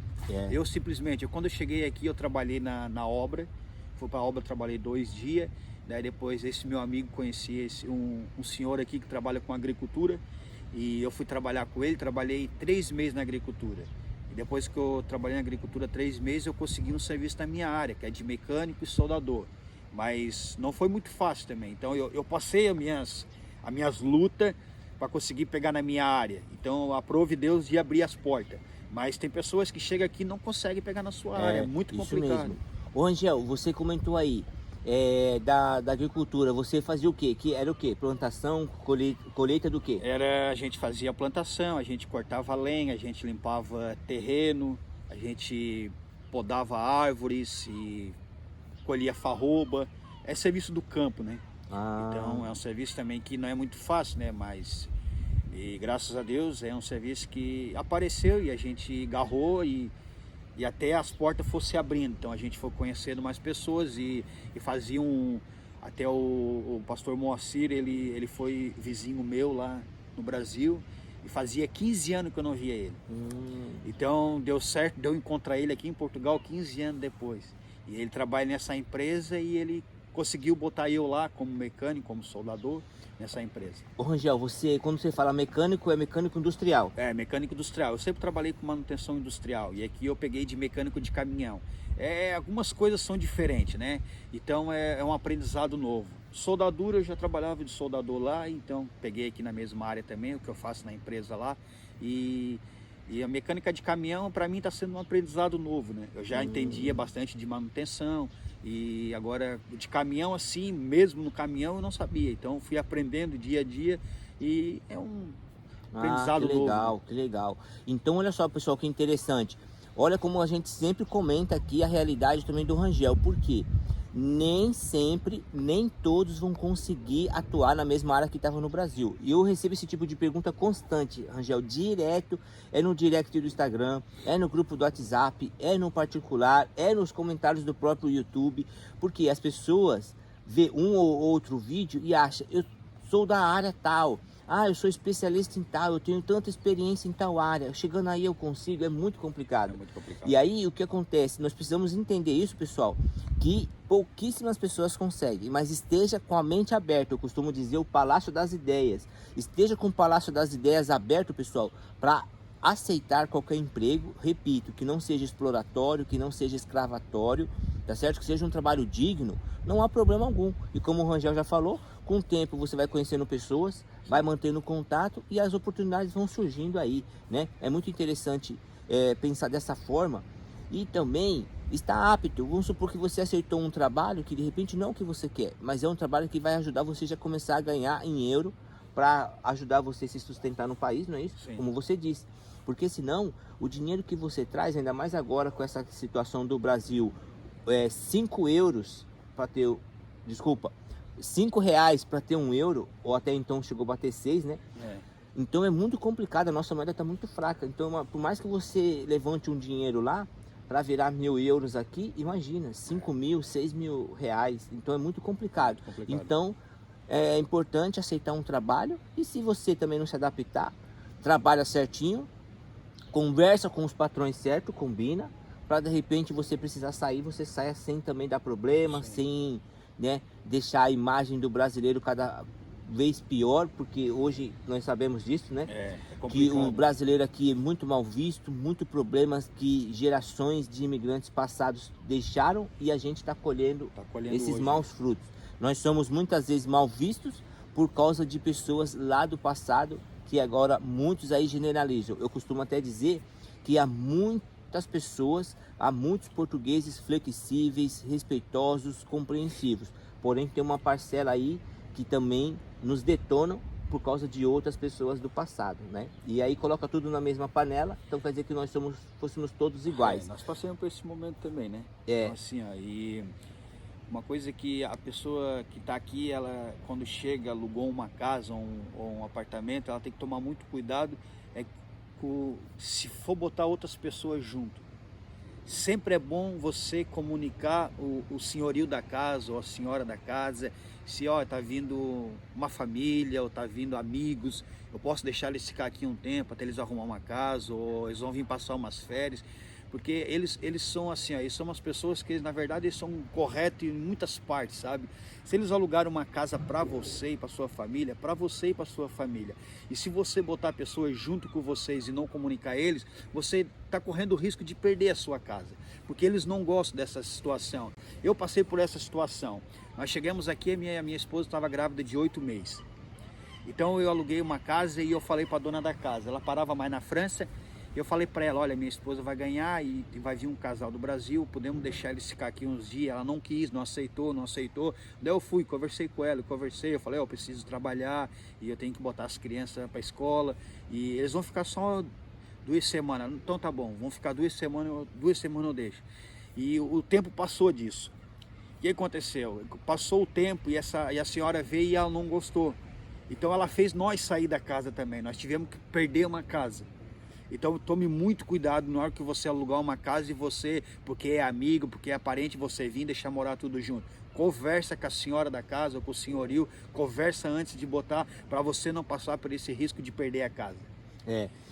Eu simplesmente, quando eu cheguei aqui, eu trabalhei na obra, fui para a obra, trabalhei 2 dias. Daí depois esse meu amigo conhecia um senhor aqui que trabalha com agricultura, e eu fui trabalhar com ele, trabalhei 3 meses na agricultura. E depois que eu trabalhei na agricultura 3 meses, eu consegui um serviço na minha área, que é de mecânico e soldador. Mas não foi muito fácil também. Então eu passei as minhas lutas para conseguir pegar na minha área. Então aprove Deus de abrir as portas. Mas tem pessoas que chegam aqui e não conseguem pegar na sua área, é muito complicado. Mesmo. Ô Angel, você comentou aí da agricultura, você fazia o quê? Que era o quê? Plantação, colheita do quê? A gente fazia plantação, a gente cortava lenha, a gente limpava terreno, a gente podava árvores e colhia farroba. É serviço do campo, né? Então é um serviço também que não é muito fácil, né? Mas e graças a Deus é um serviço que apareceu e a gente agarrou e até as portas fossem se abrindo. Então a gente foi conhecendo mais pessoas e fazia até o pastor Moacir, ele foi vizinho meu lá no Brasil e fazia 15 anos que eu não via ele. Então deu certo, deu encontrar ele aqui em Portugal 15 anos depois. E ele trabalha nessa empresa e ele conseguiu botar eu lá como mecânico, como soldador nessa empresa. Ô Rangel, quando você fala mecânico, é mecânico industrial? É, mecânico industrial. Eu sempre trabalhei com manutenção industrial e aqui eu peguei de mecânico de caminhão. Algumas coisas são diferentes, né? Então é um aprendizado novo. Soldadura, eu já trabalhava de soldador lá, então peguei aqui na mesma área também, o que eu faço na empresa lá. E a mecânica de caminhão, para mim, está sendo um aprendizado novo, né? Eu já entendia bastante de manutenção e agora de caminhão assim, mesmo no caminhão eu não sabia. Então fui aprendendo dia a dia e é um aprendizado que legal, novo. Que legal. Então olha só, pessoal, que interessante. Olha como a gente sempre comenta aqui a realidade também do Rangel. Por quê? Nem sempre, nem todos vão conseguir atuar na mesma área que estavam no Brasil. E eu recebo esse tipo de pergunta constante, Rangel, direto, no direct do Instagram, no grupo do WhatsApp, no particular, nos comentários do próprio YouTube, porque as pessoas vê um ou outro vídeo e acham, eu sou da área tal, Ah, eu sou especialista em tal, eu tenho tanta experiência em tal área, chegando aí eu consigo, é muito complicado. É muito complicado. E aí o que acontece? Nós precisamos entender isso, pessoal, que pouquíssimas pessoas conseguem, mas esteja com a mente aberta. Eu costumo dizer o palácio das ideias. Esteja com o palácio das ideias aberto, pessoal, para aceitar qualquer emprego, repito, que não seja exploratório, que não seja escravatório, tá certo? Que seja um trabalho digno, não há problema algum. E como o Rangel já falou, com o tempo você vai conhecendo pessoas, vai mantendo contato e as oportunidades vão surgindo aí, né? É muito interessante pensar dessa forma e também estar apto. Vamos supor que você aceitou um trabalho que de repente não é o que você quer, mas é um trabalho que vai ajudar você já começar a ganhar em euro para ajudar você a se sustentar no país, não é isso? Sim. Como você disse. Porque senão o dinheiro que você traz, ainda mais agora com essa situação do Brasil, 5 euros para ter, desculpa, 5 reais para ter 1 euro, ou até então chegou a bater 6, né? Então é muito complicado, a nossa moeda está muito fraca. Então, por mais que você levante um dinheiro lá, para virar 1.000 euros aqui, imagina, 5 mil, 6 mil reais. Então é muito complicado. Então é importante aceitar um trabalho e se você também não se adaptar, trabalha certinho, conversa com os patrões certo, combina, para de repente você precisar sair, você saia sem também dar problema, sem, né, deixar a imagem do brasileiro cada vez pior, porque hoje nós sabemos disso, né? Que o brasileiro aqui é muito mal visto, muito problemas que gerações de imigrantes passados deixaram e a gente está colhendo esses maus frutos. Nós somos muitas vezes mal vistos por causa de pessoas lá do passado que agora muitos aí generalizam. Eu costumo até dizer que há muitas pessoas, há muitos portugueses flexíveis, respeitosos, compreensivos. Porém tem uma parcela aí que também nos detonam por causa de outras pessoas do passado, né? E aí coloca tudo na mesma panela, então quer dizer que nós fôssemos todos iguais. Nós passamos por esse momento também, né? Então, assim, ó, e uma coisa que a pessoa que está aqui, ela quando chega, alugou uma casa ou um apartamento, ela tem que tomar muito cuidado, se for botar outras pessoas junto. Sempre é bom você comunicar o senhorio da casa ou a senhora da casa, se está vindo uma família ou está vindo amigos, eu posso deixar eles ficar aqui um tempo até eles arrumar uma casa, ou eles vão vir passar umas férias, porque eles são assim, eles são umas pessoas que na verdade eles são corretos em muitas partes, sabe? Se eles alugaram uma casa para você e para sua família, para você e para sua família, e se você botar pessoas junto com vocês e não comunicar eles, você está correndo o risco de perder a sua casa, porque eles não gostam dessa situação. Eu passei por essa situação. Nós chegamos aqui, a minha esposa estava grávida de 8 meses. Então eu aluguei uma casa e eu falei para a dona da casa, ela parava mais na França. Eu falei para ela, olha, minha esposa vai ganhar e vai vir um casal do Brasil, podemos deixar eles ficar aqui uns dias. Ela não quis, não aceitou. Daí eu fui, conversei com ela, eu falei, eu preciso trabalhar e eu tenho que botar as crianças para a escola e eles vão ficar só 2 semanas. Então tá bom, vão ficar 2 semanas eu deixo. E o tempo passou disso. O que aconteceu? Passou o tempo e a senhora veio e ela não gostou. Então ela fez nós sair da casa também, nós tivemos que perder uma casa. Então tome muito cuidado na hora que você alugar uma casa e você, porque é amigo, porque é parente, você vir deixar morar tudo junto. Conversa com a senhora da casa ou com o senhorio, conversa antes de botar, para você não passar por esse risco de perder a casa.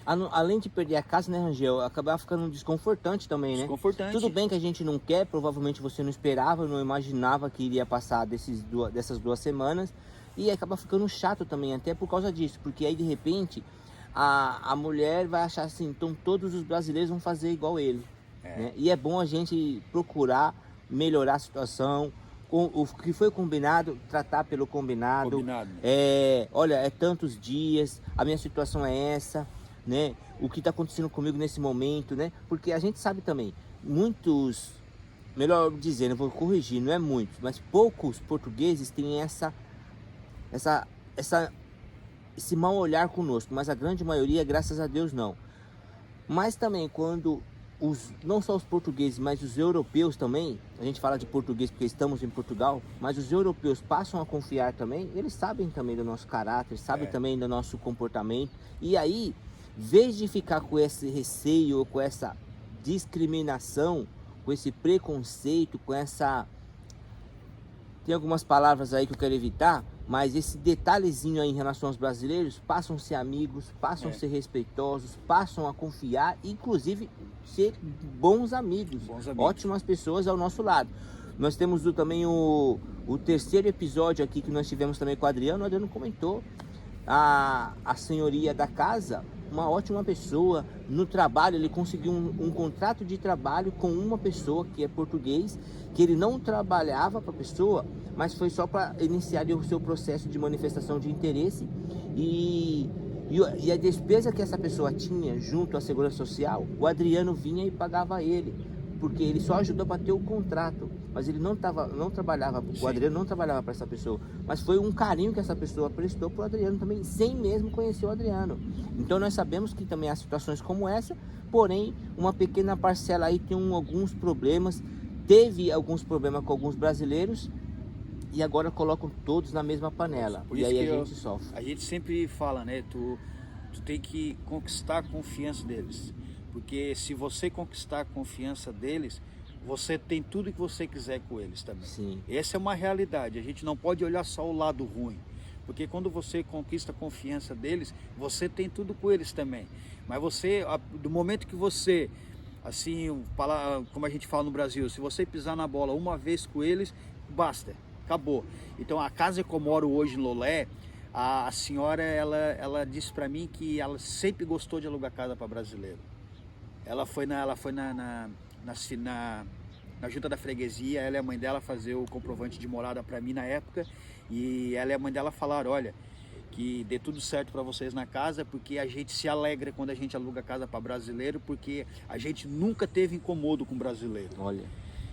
Além de perder a casa, né, Rangel, acabar ficando desconfortante também, né? Desconfortante. Tudo bem que a gente não quer, provavelmente você não esperava, não imaginava que iria passar dessas 2 semanas e acaba ficando chato também, até por causa disso, porque aí de repente a mulher vai achar assim, então todos os brasileiros vão fazer igual ele, né? E é bom a gente procurar melhorar a situação, o que foi combinado, tratar pelo combinado. Olha, é tantos dias, a minha situação é essa, né? O que está acontecendo comigo nesse momento, né? Porque a gente sabe também, muitos, melhor dizendo, eu vou corrigir, não é muitos, mas poucos portugueses têm esse mau olhar conosco, mas a grande maioria, graças a Deus, não. Mas também quando não só os portugueses, mas os europeus também, a gente fala de português porque estamos em Portugal, mas os europeus passam a confiar também, eles sabem também do nosso caráter, sabem também do nosso comportamento, e aí, em vez de ficar com esse receio, com essa discriminação, com esse preconceito, com essa... Tem algumas palavras aí que eu quero evitar, mas esse detalhezinho aí em relação aos brasileiros, passam a ser amigos, passam a ser respeitosos, passam a confiar, inclusive ser bons amigos, ótimas pessoas ao nosso lado. Nós temos também o terceiro episódio aqui que nós tivemos também com o Adriano comentou, a senhoria da casa, uma ótima pessoa. No trabalho ele conseguiu um contrato de trabalho com uma pessoa que é português, que ele não trabalhava para a pessoa, mas foi só para iniciar o seu processo de manifestação de interesse, e a despesa que essa pessoa tinha junto à Segurança Social, o Adriano vinha e pagava ele, porque ele só ajudou para ter o contrato, mas ele não trabalhava, o Adriano não trabalhava para essa pessoa, mas foi um carinho que essa pessoa prestou para o Adriano também, sem mesmo conhecer o Adriano. Então nós sabemos que também há situações como essa, porém uma pequena parcela aí tem alguns problemas, teve alguns problemas com alguns brasileiros, e agora colocam todos na mesma panela, e aí a gente sofre. A gente sempre fala, né, tu tem que conquistar a confiança deles, porque se você conquistar a confiança deles, você tem tudo que você quiser com eles também. Sim. Essa é uma realidade, a gente não pode olhar só o lado ruim, porque quando você conquista a confiança deles, você tem tudo com eles também. Mas você, do momento que você, assim, como a gente fala no Brasil, se você pisar na bola uma vez com eles, basta, acabou. Então a casa que eu moro hoje em Lolé, a senhora, ela disse para mim que ela sempre gostou de alugar casa para brasileiro. Ela foi na junta da freguesia, ela e a mãe dela fazer o comprovante de morada para mim na época, e ela e a mãe dela falaram, olha, que dê tudo certo para vocês na casa, porque a gente se alegra quando a gente aluga casa para brasileiro, porque a gente nunca teve incomodo com brasileiro. Olha.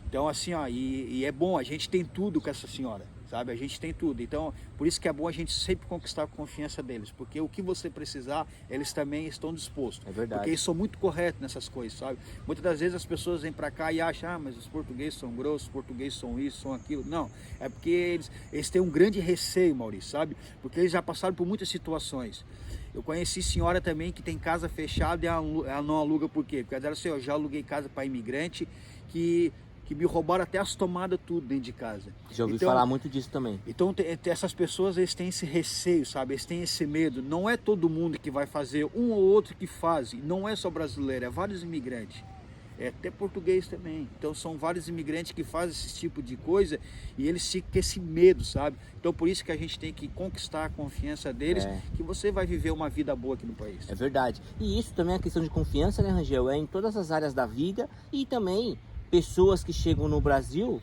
Então assim, ó, e é bom, a gente tem tudo com essa senhora, sabe? A gente tem tudo. Então, por isso que é bom a gente sempre conquistar a confiança deles, porque o que você precisar, eles também estão dispostos. É verdade. Porque eles são muito corretos nessas coisas, sabe? Muitas das vezes as pessoas vêm para cá e acham, mas os portugueses são grossos, os portugueses são isso, são aquilo. Não, é porque eles têm um grande receio, Maurício, sabe? Porque eles já passaram por muitas situações. Eu conheci senhora também que tem casa fechada e ela não aluga, por quê? Porque ela disse assim, eu já aluguei casa para imigrante que me roubaram até as tomadas tudo dentro de casa. Já ouvi falar muito disso também. Então essas pessoas, eles têm esse receio, sabe? Eles têm esse medo. Não é todo mundo que vai fazer, um ou outro que faz. Não é só brasileiro, é vários imigrantes. É até português também. Então são vários imigrantes que fazem esse tipo de coisa e eles ficam com esse medo, sabe? Então por isso que a gente tem que conquistar a confiança deles, que você vai viver uma vida boa aqui no país. É verdade. E isso também é questão de confiança, né, Rangel? É em todas as áreas da vida, e também pessoas que chegam no Brasil,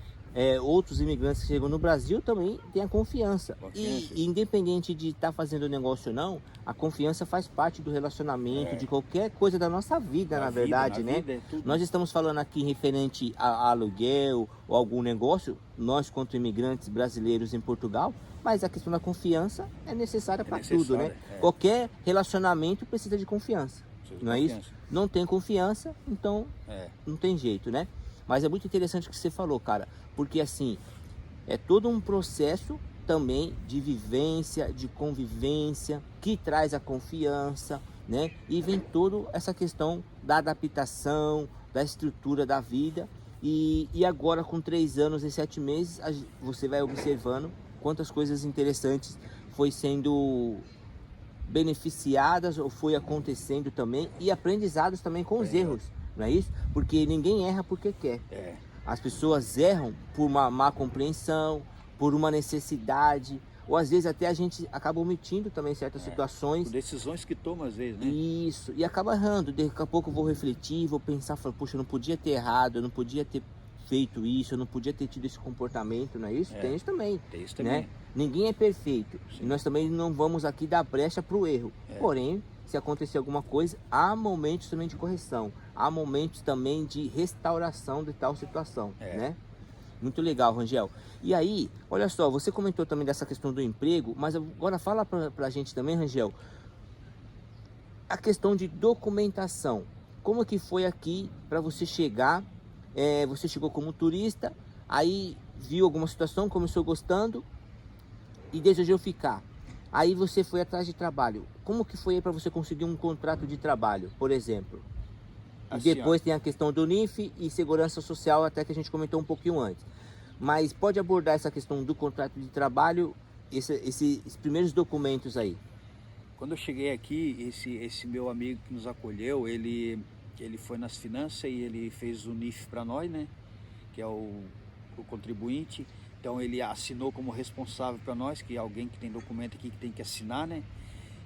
outros imigrantes que chegam no Brasil também têm a confiança. E independente de estar fazendo negócio ou não, a confiança faz parte do relacionamento, de qualquer coisa da nossa vida, na verdade, né? Nós estamos falando aqui referente a aluguel ou algum negócio, nós quanto imigrantes brasileiros em Portugal, mas a questão da confiança é necessária para tudo, né? Qualquer relacionamento precisa de confiança, não é isso? Não tem confiança, então não tem jeito, né? Mas é muito interessante o que você falou, cara, porque assim, é todo um processo também de vivência, de convivência, que traz a confiança, né? E vem toda essa questão da adaptação, da estrutura da vida. E agora com 3 anos e 7 meses, você vai observando quantas coisas interessantes foi sendo beneficiadas ou foi acontecendo também, e aprendizados também com os erros. Não é isso? Porque ninguém erra porque quer. As pessoas erram por uma má compreensão, por uma necessidade, ou às vezes até a gente acaba omitindo também certas situações. Por decisões que toma às vezes, né? Isso, e acaba errando. Daqui a pouco eu vou refletir, vou pensar, poxa, eu não podia ter errado, eu não podia ter feito isso, eu não podia ter tido esse comportamento, não é isso? Tem isso também. Tem isso também. Né? Ninguém é perfeito. Sim. E nós também não vamos aqui dar brecha para o erro. Porém, se acontecer alguma coisa, há momentos também de correção, há momentos também de restauração de tal situação, né? Muito legal, Rangel. E aí, olha só, você comentou também dessa questão do emprego, mas agora fala pra gente também, Rangel, a questão de documentação. Como que foi aqui para você chegar? Você chegou como turista, aí viu alguma situação, começou gostando e desejou ficar. Aí você foi atrás de trabalho. Como que foi aí para você conseguir um contrato de trabalho, por exemplo? Assim, e depois tem a questão do NIF e segurança social, até que a gente comentou um pouquinho antes. Mas pode abordar essa questão do contrato de trabalho esses primeiros documentos aí? Quando eu cheguei aqui, esse meu amigo que nos acolheu, ele foi nas finanças e ele fez o NIF para nós, né? Que é o contribuinte. Então ele assinou como responsável para nós, que é alguém que tem documento aqui que tem que assinar, né?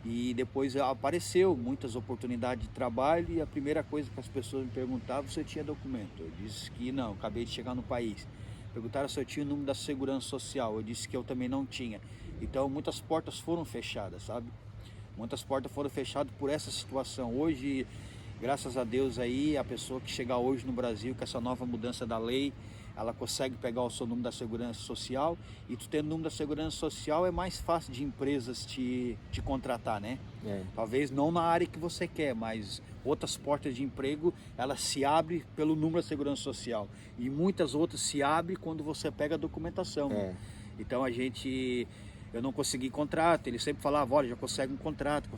E depois apareceu muitas oportunidades de trabalho e a primeira coisa que as pessoas me perguntavam se eu tinha documento. Eu disse que não, acabei de chegar no país. Perguntaram se eu tinha o número da segurança social, eu disse que eu também não tinha. Então muitas portas foram fechadas, sabe? Muitas portas foram fechadas por essa situação. Hoje, graças a Deus aí, a pessoa que chegar hoje no Brasil com essa nova mudança da lei, ela consegue pegar o seu número da segurança social, e tu tendo o número da segurança social é mais fácil de empresas te contratar, né? Talvez não na área que você quer, mas outras portas de emprego, elas se abrem pelo número da segurança social, e muitas outras se abrem quando você pega a documentação. Então eu não consegui contrato, ele sempre falava, olha, já consegue um contrato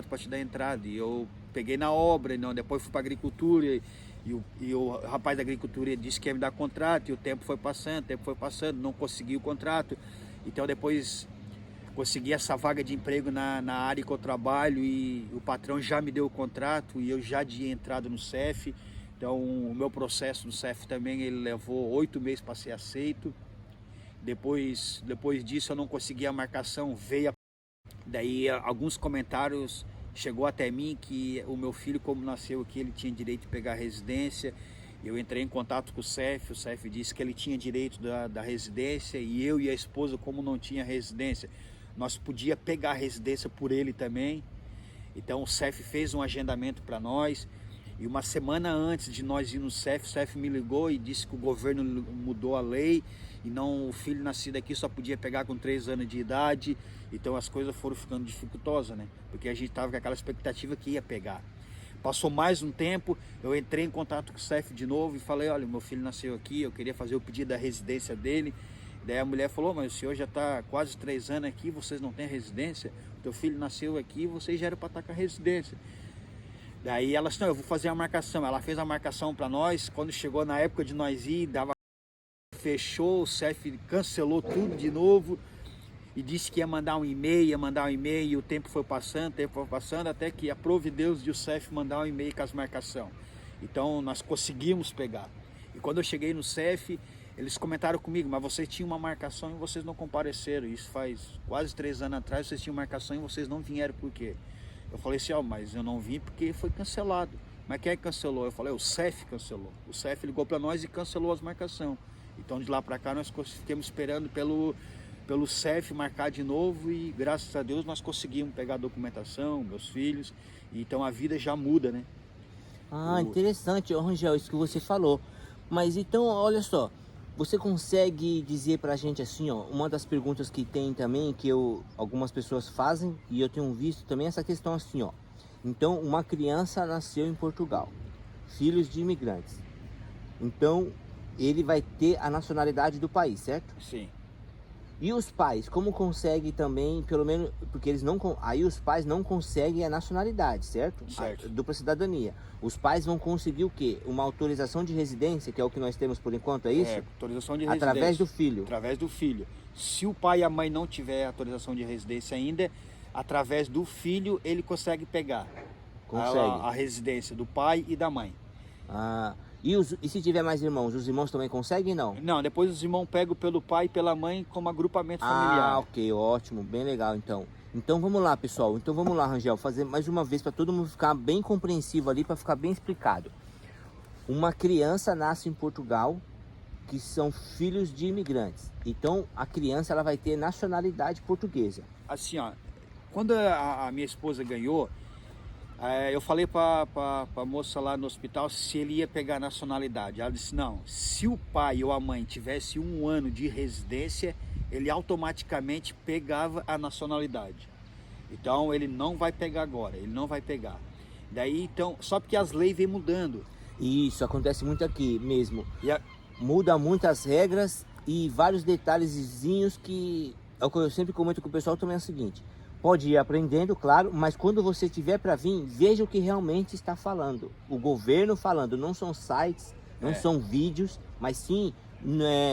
para te dar entrada, e eu peguei na obra, não, depois fui para a agricultura, e o rapaz da agricultura disse que ia me dar contrato, e o tempo foi passando, não consegui o contrato. Então depois consegui essa vaga de emprego na área que eu trabalho, e o patrão já me deu o contrato e eu já tinha entrado no CEF. Então o meu processo no CEF também ele levou 8 meses para ser aceito. Depois disso eu não consegui a marcação, daí alguns comentários chegou até mim que o meu filho, como nasceu aqui, ele tinha direito de pegar a residência. Eu entrei em contato com o CEF disse que ele tinha direito da residência, e eu e a esposa, como não tinha residência, nós podíamos pegar a residência por ele também. Então o CEF fez um agendamento para nós, e uma semana antes de nós ir no CEF, o CEF me ligou e disse que o governo mudou a lei, e não, o filho nascido aqui só podia pegar com 3 anos de idade. Então as coisas foram ficando dificultosas, né? Porque a gente estava com aquela expectativa que ia pegar. Passou mais um tempo, eu entrei em contato com o CEF de novo e falei, olha, meu filho nasceu aqui, eu queria fazer o pedido da residência dele. Daí a mulher falou, mas o senhor já está quase 3 anos aqui, vocês não têm residência? O teu filho nasceu aqui, vocês já eram para estar com a residência. Daí ela disse, não, eu vou fazer a marcação. Ela fez a marcação para nós, quando chegou na época de nós ir, fechou, o CEF cancelou tudo de novo e disse que ia mandar um e-mail, e o tempo foi passando, até que aprove Deus de o CEF mandar um e-mail com as marcações. Então nós conseguimos pegar. E quando eu cheguei no CEF, eles comentaram comigo, mas vocês tinham uma marcação e vocês não compareceram. Isso faz quase 3 anos atrás, vocês tinham marcação e vocês não vieram, por quê? Eu falei assim, ó, mas eu não vim porque foi cancelado. Mas quem é que cancelou? Eu falei, o CEF cancelou. O CEF ligou para nós e cancelou as marcações. Então de lá para cá nós ficamos esperando pelo CEF marcar de novo, e graças a Deus nós conseguimos pegar a documentação, meus filhos, e então a vida já muda, né? Interessante, Rangel, isso que você falou. Mas então, olha só, você consegue dizer pra gente assim, ó, uma das perguntas que tem também, que algumas pessoas fazem, e eu tenho visto também essa questão assim, ó. Então, uma criança nasceu em Portugal, filhos de imigrantes. Então, ele vai ter a nacionalidade do país, certo? Sim. E os pais, como conseguem também, pelo menos, porque eles não, aí os pais não conseguem a nacionalidade, certo? Certo. A dupla cidadania. Os pais vão conseguir o quê? Uma autorização de residência, que é o que nós temos por enquanto, é isso? Autorização de residência. Através do filho. Através do filho. Se o pai e a mãe não tiver autorização de residência ainda, através do filho ele consegue pegar a residência do pai e da mãe. E se tiver mais irmãos, os irmãos também conseguem, não? Não, depois os irmãos pegam pelo pai e pela mãe como agrupamento familiar. Ok, ótimo, bem legal então. Então vamos lá, pessoal. Então vamos lá, Rangel, fazer mais uma vez para todo mundo ficar bem compreensivo ali, para ficar bem explicado. Uma criança nasce em Portugal, que são filhos de imigrantes. Então a criança ela vai ter nacionalidade portuguesa. Assim, ó, quando a minha esposa ganhou, eu falei para a moça lá no hospital se ele ia pegar nacionalidade. Ela disse, não, se o pai ou a mãe tivesse 1 ano de residência, ele automaticamente pegava a nacionalidade. Então ele não vai pegar agora, ele não vai pegar. Daí então, só porque as leis vêm mudando. Isso acontece muito aqui mesmo. Muda muitas regras e vários detalhezinhos que é o que eu sempre comento com o pessoal também é o seguinte. Pode ir aprendendo, claro, mas quando você tiver para vir, veja o que realmente está falando. O governo falando, não são sites, não são vídeos, mas sim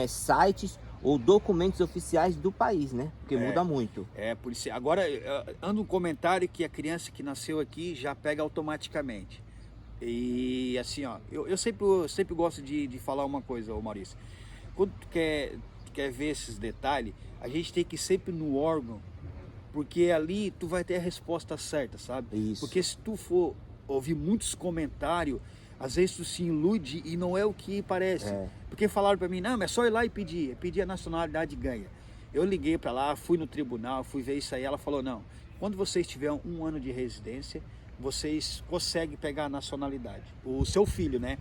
sites ou documentos oficiais do país, né? Porque É. muda muito. Por isso. Agora, anda um comentário que a criança que nasceu aqui já pega automaticamente. E assim, ó, eu sempre gosto de falar uma coisa, ô Maurício. Quando tu quer ver esses detalhes, a gente tem que ir sempre no órgão, porque ali tu vai ter a resposta certa, sabe? Isso. Porque se tu for ouvir muitos comentários, às vezes tu se ilude e não é o que parece. É. Porque falaram para mim, não, mas é só ir lá e pedir a nacionalidade e ganha. Eu liguei para lá, fui no tribunal, fui ver isso aí, ela falou, não, quando vocês tiverem 1 ano de residência, vocês conseguem pegar a nacionalidade, o seu filho, né?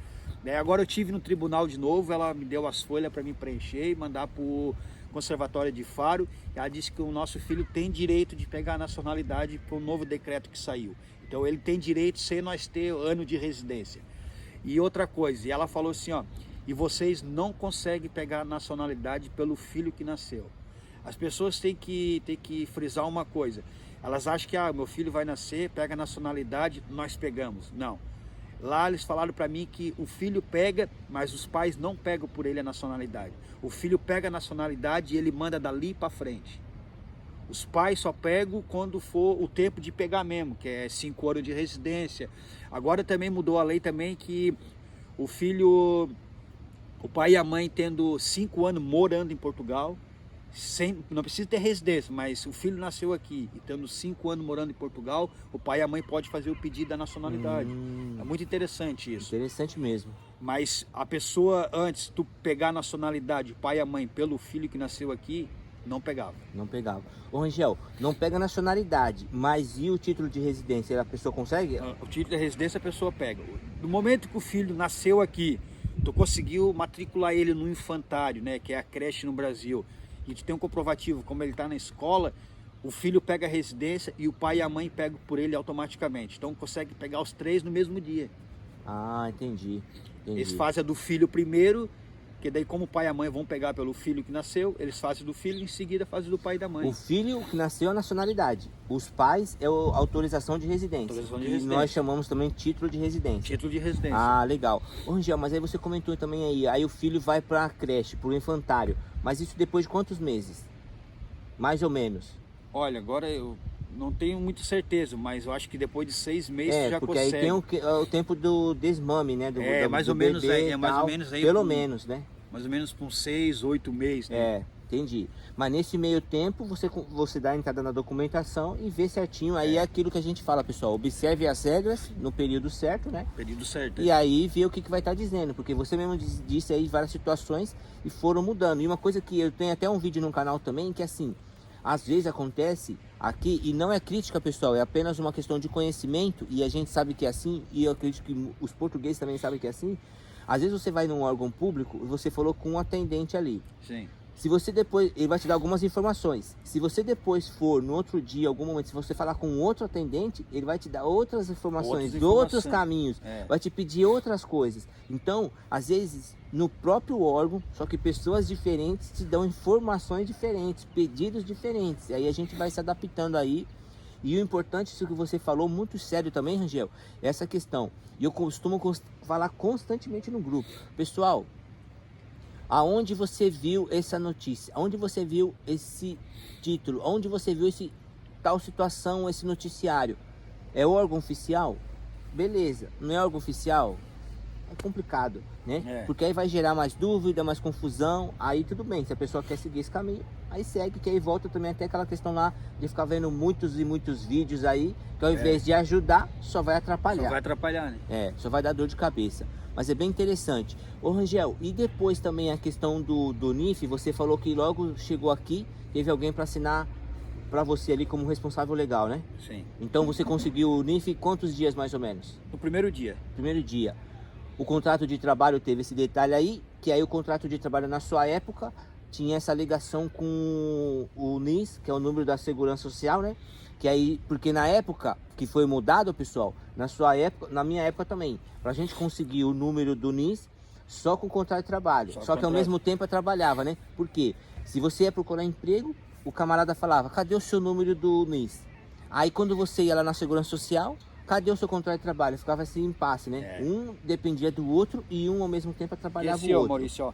Agora eu tive no tribunal de novo, ela me deu as folhas para mim preencher e mandar para o Conservatório de Faro. Ela disse que o nosso filho tem direito de pegar a nacionalidade para o novo decreto que saiu. Então ele tem direito sem nós ter ano de residência. E outra coisa, e ela falou assim, ó, e vocês não conseguem pegar a nacionalidade pelo filho que nasceu. As pessoas têm que frisar uma coisa. Elas acham que meu filho vai nascer, pega a nacionalidade, nós pegamos. Não. Lá eles falaram para mim que o filho pega, mas os pais não pegam por ele a nacionalidade. O filho pega a nacionalidade e ele manda dali para frente. Os pais só pegam quando for o tempo de pegar mesmo, que é 5 anos de residência. Agora também mudou a lei também que o filho, o pai e a mãe tendo 5 anos morando em Portugal, não precisa ter residência, mas o filho nasceu aqui e tendo 5 anos morando em Portugal, o pai e a mãe podem fazer o pedido da nacionalidade. É muito interessante isso. Interessante mesmo. Mas a pessoa, antes tu pegar a nacionalidade, o pai e a mãe, pelo filho que nasceu aqui, não pegava. Não pegava. Ô Rangel, não pega nacionalidade, mas e o título de residência? A pessoa consegue? O título de residência a pessoa pega. No momento que o filho nasceu aqui, tu conseguiu matricular ele no infantário, né, que é a creche no Brasil, e tu tem um comprovativo, como ele está na escola, o filho pega a residência e o pai e a mãe pegam por ele automaticamente. Então consegue pegar os 3 no mesmo dia. Ah, entendi. Eles fazem a do filho primeiro, que daí como o pai e a mãe vão pegar pelo filho que nasceu, eles fazem do filho e em seguida fazem do pai e da mãe. O filho que nasceu é a nacionalidade. Os pais é a autorização de residência. Autorização de que residência. Nós chamamos também título de residência. Título de residência. Ah, legal. Ô Rangel, mas aí você comentou também aí o filho vai para a creche, para o infantário. Mas isso depois de quantos meses? Mais ou menos. Olha, agora eu não tenho muita certeza, mas eu acho que depois de 6 meses já porque consegue. aí tem o tempo do desmame, né? Mais ou bebê menos aí, e mais ou tal. menos aí. Pelo menos, né? Mais ou menos com 6, 8 meses, né? Entendi. Mas nesse meio tempo você dá a entrada na documentação e vê certinho. Aí é aquilo que a gente fala, pessoal. Observe as regras no período certo, né? Período certo. E aí vê o que vai estar dizendo. Porque você mesmo disse aí várias situações e foram mudando. E uma coisa que eu tenho até um vídeo no canal também, que assim, às vezes acontece aqui, e não é crítica, pessoal, é apenas uma questão de conhecimento, e a gente sabe que é assim, e eu acredito que os portugueses também sabem que é assim. Às vezes você vai num órgão público e você falou com um atendente ali. Sim. Se você depois, ele vai te dar algumas informações. Se você depois for, no outro dia, algum momento, se você falar com outro atendente, ele vai te dar outras informações, outros caminhos, vai te pedir outras coisas. Então, às vezes, no próprio órgão, só que pessoas diferentes te dão informações diferentes, pedidos diferentes. E aí a gente vai se adaptando aí. E o importante, isso que você falou, muito sério também, Rangel, é essa questão. E eu costumo falar constantemente no grupo. Pessoal, aonde você viu essa notícia? Aonde você viu esse título? Aonde você viu esse tal situação, esse noticiário? É órgão oficial? Beleza. Não é órgão oficial? É complicado, né? Porque aí vai gerar mais dúvida, mais confusão. Aí tudo bem, se a pessoa quer seguir esse caminho, aí segue, que aí volta também até aquela questão lá de ficar vendo muitos e muitos vídeos aí, que ao invés de ajudar, só vai atrapalhar. Só vai atrapalhar, né? Só vai dar dor de cabeça. Mas é bem interessante. Ô Rangel, e depois também a questão do NIF, você falou que logo chegou aqui, teve alguém para assinar para você ali como responsável legal, né? Sim. Então você conseguiu o NIF quantos dias mais ou menos? No primeiro dia. Primeiro dia. O contrato de trabalho teve esse detalhe aí, que aí o contrato de trabalho na sua época tinha essa ligação com o NIS, que é o número da Segurança Social, né? Que aí, porque na época que foi mudado, pessoal, na sua época, na minha época também, pra gente conseguir o número do NIS só com o contrato de trabalho. Só que ao mesmo tempo eu trabalhava, né? Porque se você ia procurar emprego, o camarada falava, cadê o seu número do NIS? Aí quando você ia lá na Segurança Social, cadê o seu contrato de trabalho? Ficava assim, impasse, né? Um dependia do outro e um ao mesmo tempo trabalhava o outro. Maurício, ó,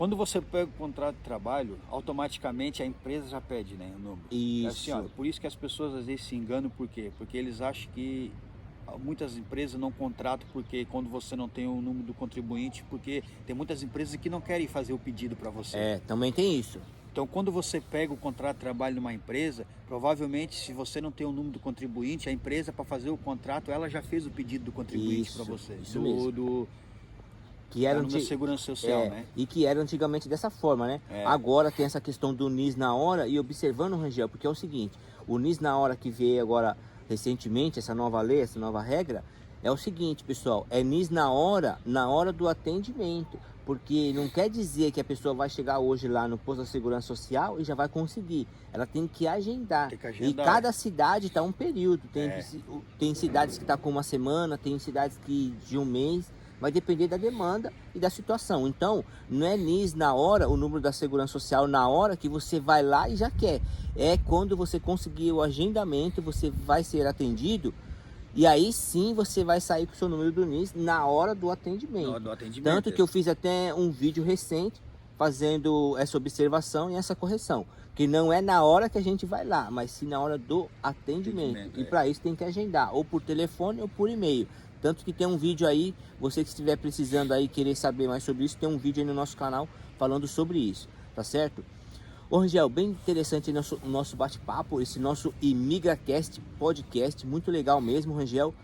Quando você pega o contrato de trabalho, automaticamente a empresa já pede, né, o número. Isso. Assim, ó, por isso que as pessoas às vezes se enganam, por quê? Porque eles acham que muitas empresas não contratam porque quando você não tem o número do contribuinte, porque tem muitas empresas que não querem fazer o pedido para você. É, também tem isso. Então, quando você pega o contrato de trabalho numa empresa, provavelmente, se você não tem o número do contribuinte, a empresa, para fazer o contrato, ela já fez o pedido do contribuinte para você. Isso mesmo. Que Da era número da segurança social, né? E que era antigamente dessa forma, né? É. Agora tem essa questão do NIS na hora e observando, Rangel, porque é o seguinte, o NIS na hora que veio agora recentemente, essa nova lei, essa nova regra, é o seguinte, pessoal, é NIS na hora do atendimento, porque não quer dizer que a pessoa vai chegar hoje lá no posto da segurança social e já vai conseguir, ela tem que agendar. Tem que agendar. E cada cidade está um período, tem cidades que está com uma semana, tem cidades que de um mês, vai depender da demanda e da situação. Então, não é NIS na hora, o número da segurança social na hora que você vai lá e já quer. É quando você conseguir o agendamento, você vai ser atendido e aí sim você vai sair com o seu número do NIS na hora do atendimento. Na hora do atendimento. Tanto que eu fiz até um vídeo recente fazendo essa observação e essa correção. Que não é na hora que a gente vai lá, mas sim na hora do atendimento. E para isso tem que agendar, ou por telefone ou por e-mail. Tanto que tem um vídeo aí, você que estiver precisando aí, querer saber mais sobre isso, tem um vídeo aí no nosso canal falando sobre isso, tá certo? Ô Rangel, bem interessante o nosso bate-papo, esse nosso ImigraCast podcast, muito legal mesmo, Rangel,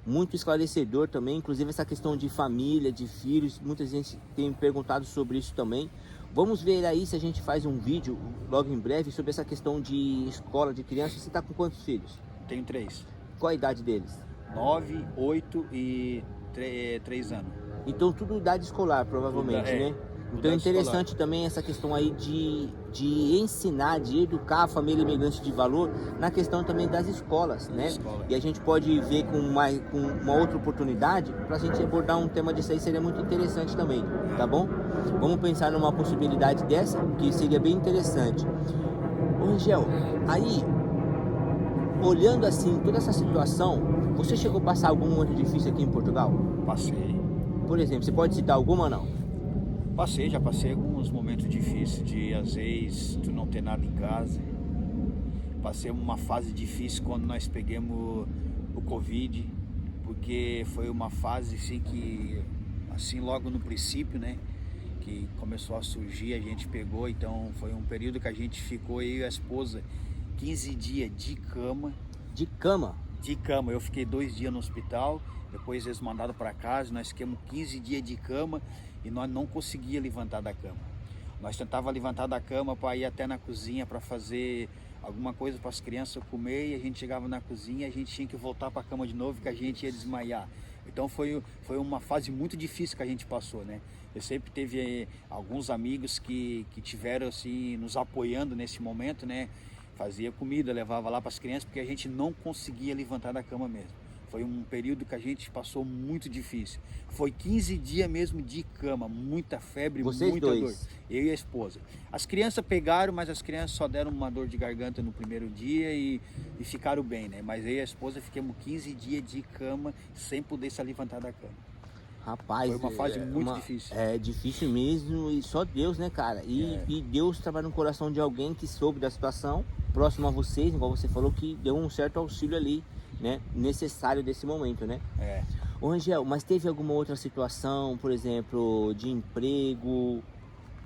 muito esclarecedor também, inclusive essa questão de família, de filhos, muita gente tem me perguntado sobre isso também. Vamos ver aí se a gente faz um vídeo logo em breve sobre essa questão de escola de crianças. Você tá com quantos filhos? Tenho 3. Qual a idade deles? 9, 8 e 3 anos. Então tudo idade escolar, provavelmente, né? Então é interessante escolar. Também essa questão aí de ensinar, de educar a família imigrante de valor na questão também das escolas, né? E a gente pode ver com uma outra oportunidade para a gente abordar um tema disso aí, seria muito interessante também, tá bom? Vamos pensar numa possibilidade dessa, que seria bem interessante. Ô Angel, aí, olhando assim toda essa situação, você chegou a passar algum momento difícil aqui em Portugal? Passei. Por exemplo, você pode citar alguma ou não? Já passei alguns momentos difíceis de, às vezes, tu não ter nada em casa. Passei uma fase difícil quando nós pegamos o Covid, porque foi uma fase assim que, assim, logo no princípio, né, que começou a surgir, a gente pegou, então foi um período que a gente ficou, eu e a esposa, 15 dias de cama. De cama? De cama, eu fiquei 2 dias no hospital, depois eles mandaram para casa, nós ficamos 15 dias de cama e nós não conseguíamos levantar da cama. Nós tentávamos levantar da cama para ir até na cozinha para fazer alguma coisa para as crianças comer e a gente chegava na cozinha e a gente tinha que voltar para a cama de novo que a gente ia desmaiar. Então foi uma fase muito difícil que a gente passou, né? Eu sempre teve alguns amigos que tiveram assim nos apoiando nesse momento, né? Fazia comida, levava lá para as crianças porque a gente não conseguia levantar da cama mesmo. Foi um período que a gente passou muito difícil. Foi 15 dias mesmo de cama, muita febre, muita dor. Eu e a esposa. As crianças pegaram, mas as crianças só deram uma dor de garganta no primeiro dia e ficaram bem, né? Mas eu e a esposa ficamos 15 dias de cama sem poder se levantar da cama. Rapaz, foi uma fase muito difícil. É difícil mesmo e só Deus, né, cara? E Deus trabalha no coração de alguém que soube da situação, próximo a vocês, igual você falou, que deu um certo auxílio ali, né, necessário desse momento, né? Ô Angel, mas teve alguma outra situação, por exemplo, de emprego,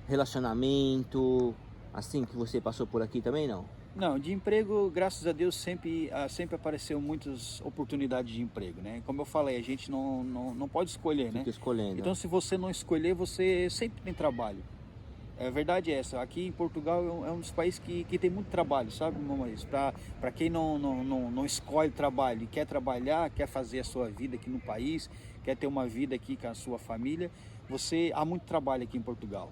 relacionamento, assim, que você passou por aqui também, não? Não, de emprego, graças a Deus, sempre apareceu muitas oportunidades de emprego, né? Como eu falei, a gente não pode escolher, né? Fica escolhendo. Então, se você não escolher, você sempre tem trabalho. A verdade é essa, aqui em Portugal é um dos países que tem muito trabalho, sabe, meu Maurício? Para quem não escolhe trabalho e quer trabalhar, quer fazer a sua vida aqui no país, quer ter uma vida aqui com a sua família, há muito trabalho aqui em Portugal.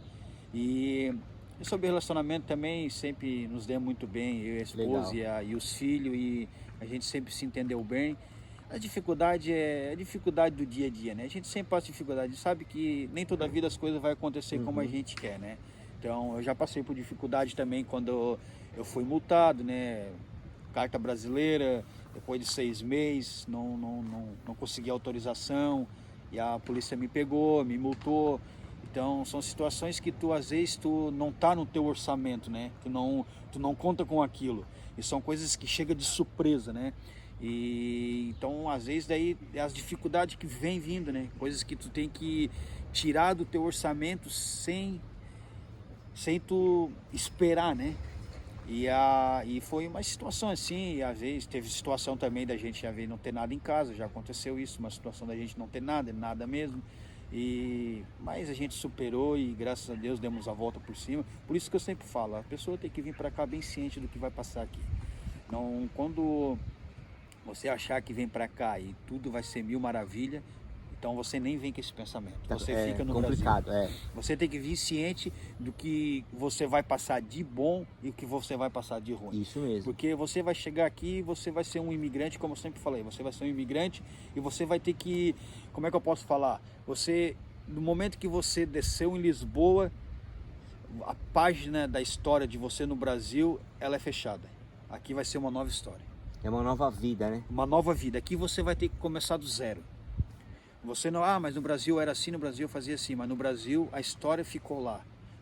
E sobre relacionamento também, sempre nos deu muito bem, eu e a esposa e os filhos, e a gente sempre se entendeu bem. A dificuldade é a dificuldade do dia a dia, né? A gente sempre passa dificuldade, sabe que nem toda a vida as coisas vão acontecer como a gente quer, né? Então, eu já passei por dificuldade também quando eu fui multado, né? Carta brasileira, depois de 6 meses, não consegui autorização, e a polícia me pegou, me multou. Então são situações que tu às vezes tu não tá no teu orçamento, né? Tu não conta com aquilo. E são coisas que chegam de surpresa, né? E então às vezes daí é as dificuldades que vem vindo, né? Coisas que tu tem que tirar do teu orçamento sem tu esperar, né? E foi uma situação assim, e às vezes teve situação também da gente às vezes não ter nada em casa, já aconteceu isso, uma situação da gente não ter nada mesmo. Mas a gente superou e graças a Deus demos a volta por cima. Por isso que eu sempre falo, a pessoa tem que vir para cá bem ciente do que vai passar aqui. Não, quando você achar que vem para cá e tudo vai ser mil maravilha, então você nem vem com esse pensamento. Você fica no complicado, Brasil. Você tem que vir ciente do que você vai passar de bom e o que você vai passar de ruim. Isso mesmo. Porque você vai chegar aqui e você vai ser um imigrante, como eu sempre falei, você vai ser um imigrante e você vai ter que, como é que eu posso falar? No momento que você desceu em Lisboa, a página da história de você no Brasil, ela é fechada. Aqui vai ser uma nova história. É uma nova vida, né? Uma nova vida. Aqui você vai ter que começar do zero. Você não, mas no Brasil era assim, no Brasil eu fazia assim, mas no Brasil a história ficou lá.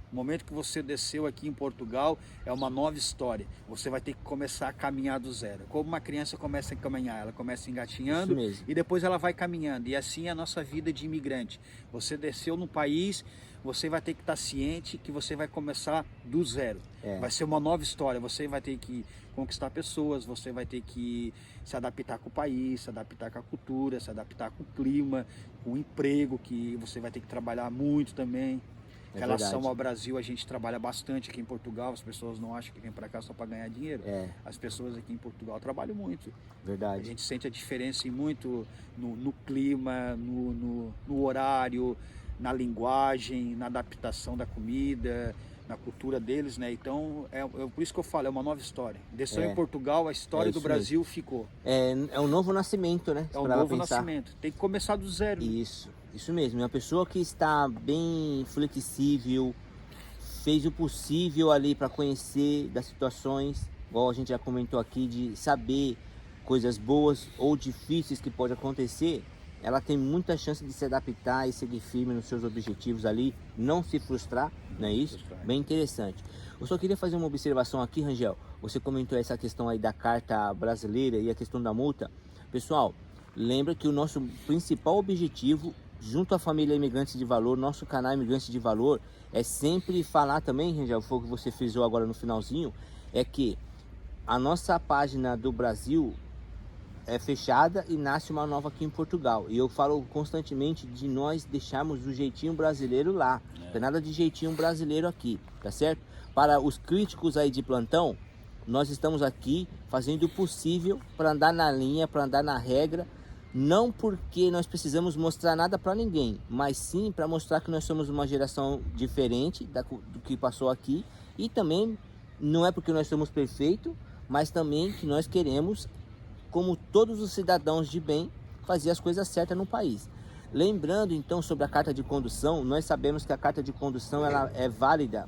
No momento que você desceu aqui em Portugal, é uma nova história. Você vai ter que começar a caminhar do zero. Como uma criança começa a caminhar, ela começa engatinhando e depois ela vai caminhando. E assim é a nossa vida de imigrante. Você desceu no país, você vai ter que estar ciente que você vai começar do zero. Vai ser uma nova história. Você vai ter que conquistar pessoas, você vai ter que se adaptar com o país, se adaptar com a cultura, se adaptar com o clima, com o emprego, que você vai ter que trabalhar muito também. Em relação ao Brasil, a gente trabalha bastante aqui em Portugal. As pessoas não acham que vem para cá só para ganhar dinheiro. As pessoas aqui em Portugal trabalham muito. Verdade. A gente sente a diferença muito no clima, no horário, na linguagem, na adaptação da comida, na cultura deles, né? Então, por isso que eu falo, é uma nova história. Desceu em Portugal, a história do Brasil ficou. É um novo nascimento, né? É um novo nascimento. Tem que começar do zero. Isso mesmo. É uma pessoa que está bem flexível, fez o possível ali para conhecer das situações, igual a gente já comentou aqui, de saber coisas boas ou difíceis que pode acontecer. Ela tem muita chance de se adaptar e seguir firme nos seus objetivos ali, não se frustrar, não é isso? Bem interessante. Eu só queria fazer uma observação aqui, Rangel. Você comentou essa questão aí da carta brasileira e a questão da multa. Pessoal, lembra que o nosso principal objetivo, junto à família Imigrantes de Valor, nosso canal Imigrantes de Valor, é sempre falar também, Rangel, foi o que você frisou agora no finalzinho, é que a nossa página do Brasil é fechada e nasce uma nova aqui em Portugal. E eu falo constantemente de nós deixarmos o jeitinho brasileiro lá. Não tem nada de jeitinho brasileiro aqui, tá certo? Para os críticos aí de plantão, nós estamos aqui fazendo o possível para andar na linha, para andar na regra, não porque nós precisamos mostrar nada para ninguém, mas sim para mostrar que nós somos uma geração diferente do que passou aqui. E também não é porque nós somos perfeitos, mas também que nós queremos, como todos os cidadãos de bem, fazer as coisas certas no país. Lembrando então sobre a carta de condução, nós sabemos que a carta de condução ela é válida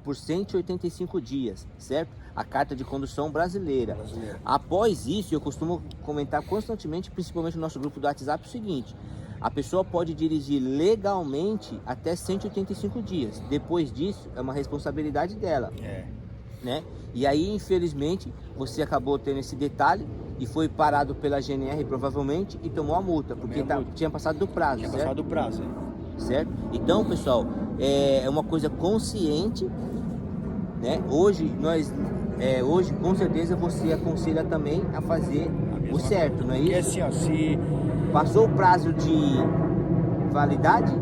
por 185 dias, certo? A carta de condução brasileira. Após isso, eu costumo comentar constantemente, principalmente no nosso grupo do WhatsApp, o seguinte: a pessoa pode dirigir legalmente até 185 dias. Depois disso, é uma responsabilidade dela. Né? E aí, infelizmente, você acabou tendo esse detalhe e foi parado pela GNR provavelmente e tomou a multa, porque tinha passado do prazo, Tinha certo? passado do prazo, Certo? Então, pessoal, é uma coisa consciente, né? Hoje, com certeza, você aconselha também a fazer o certo, não é isso? Porque assim, ó, se passou o prazo de validade,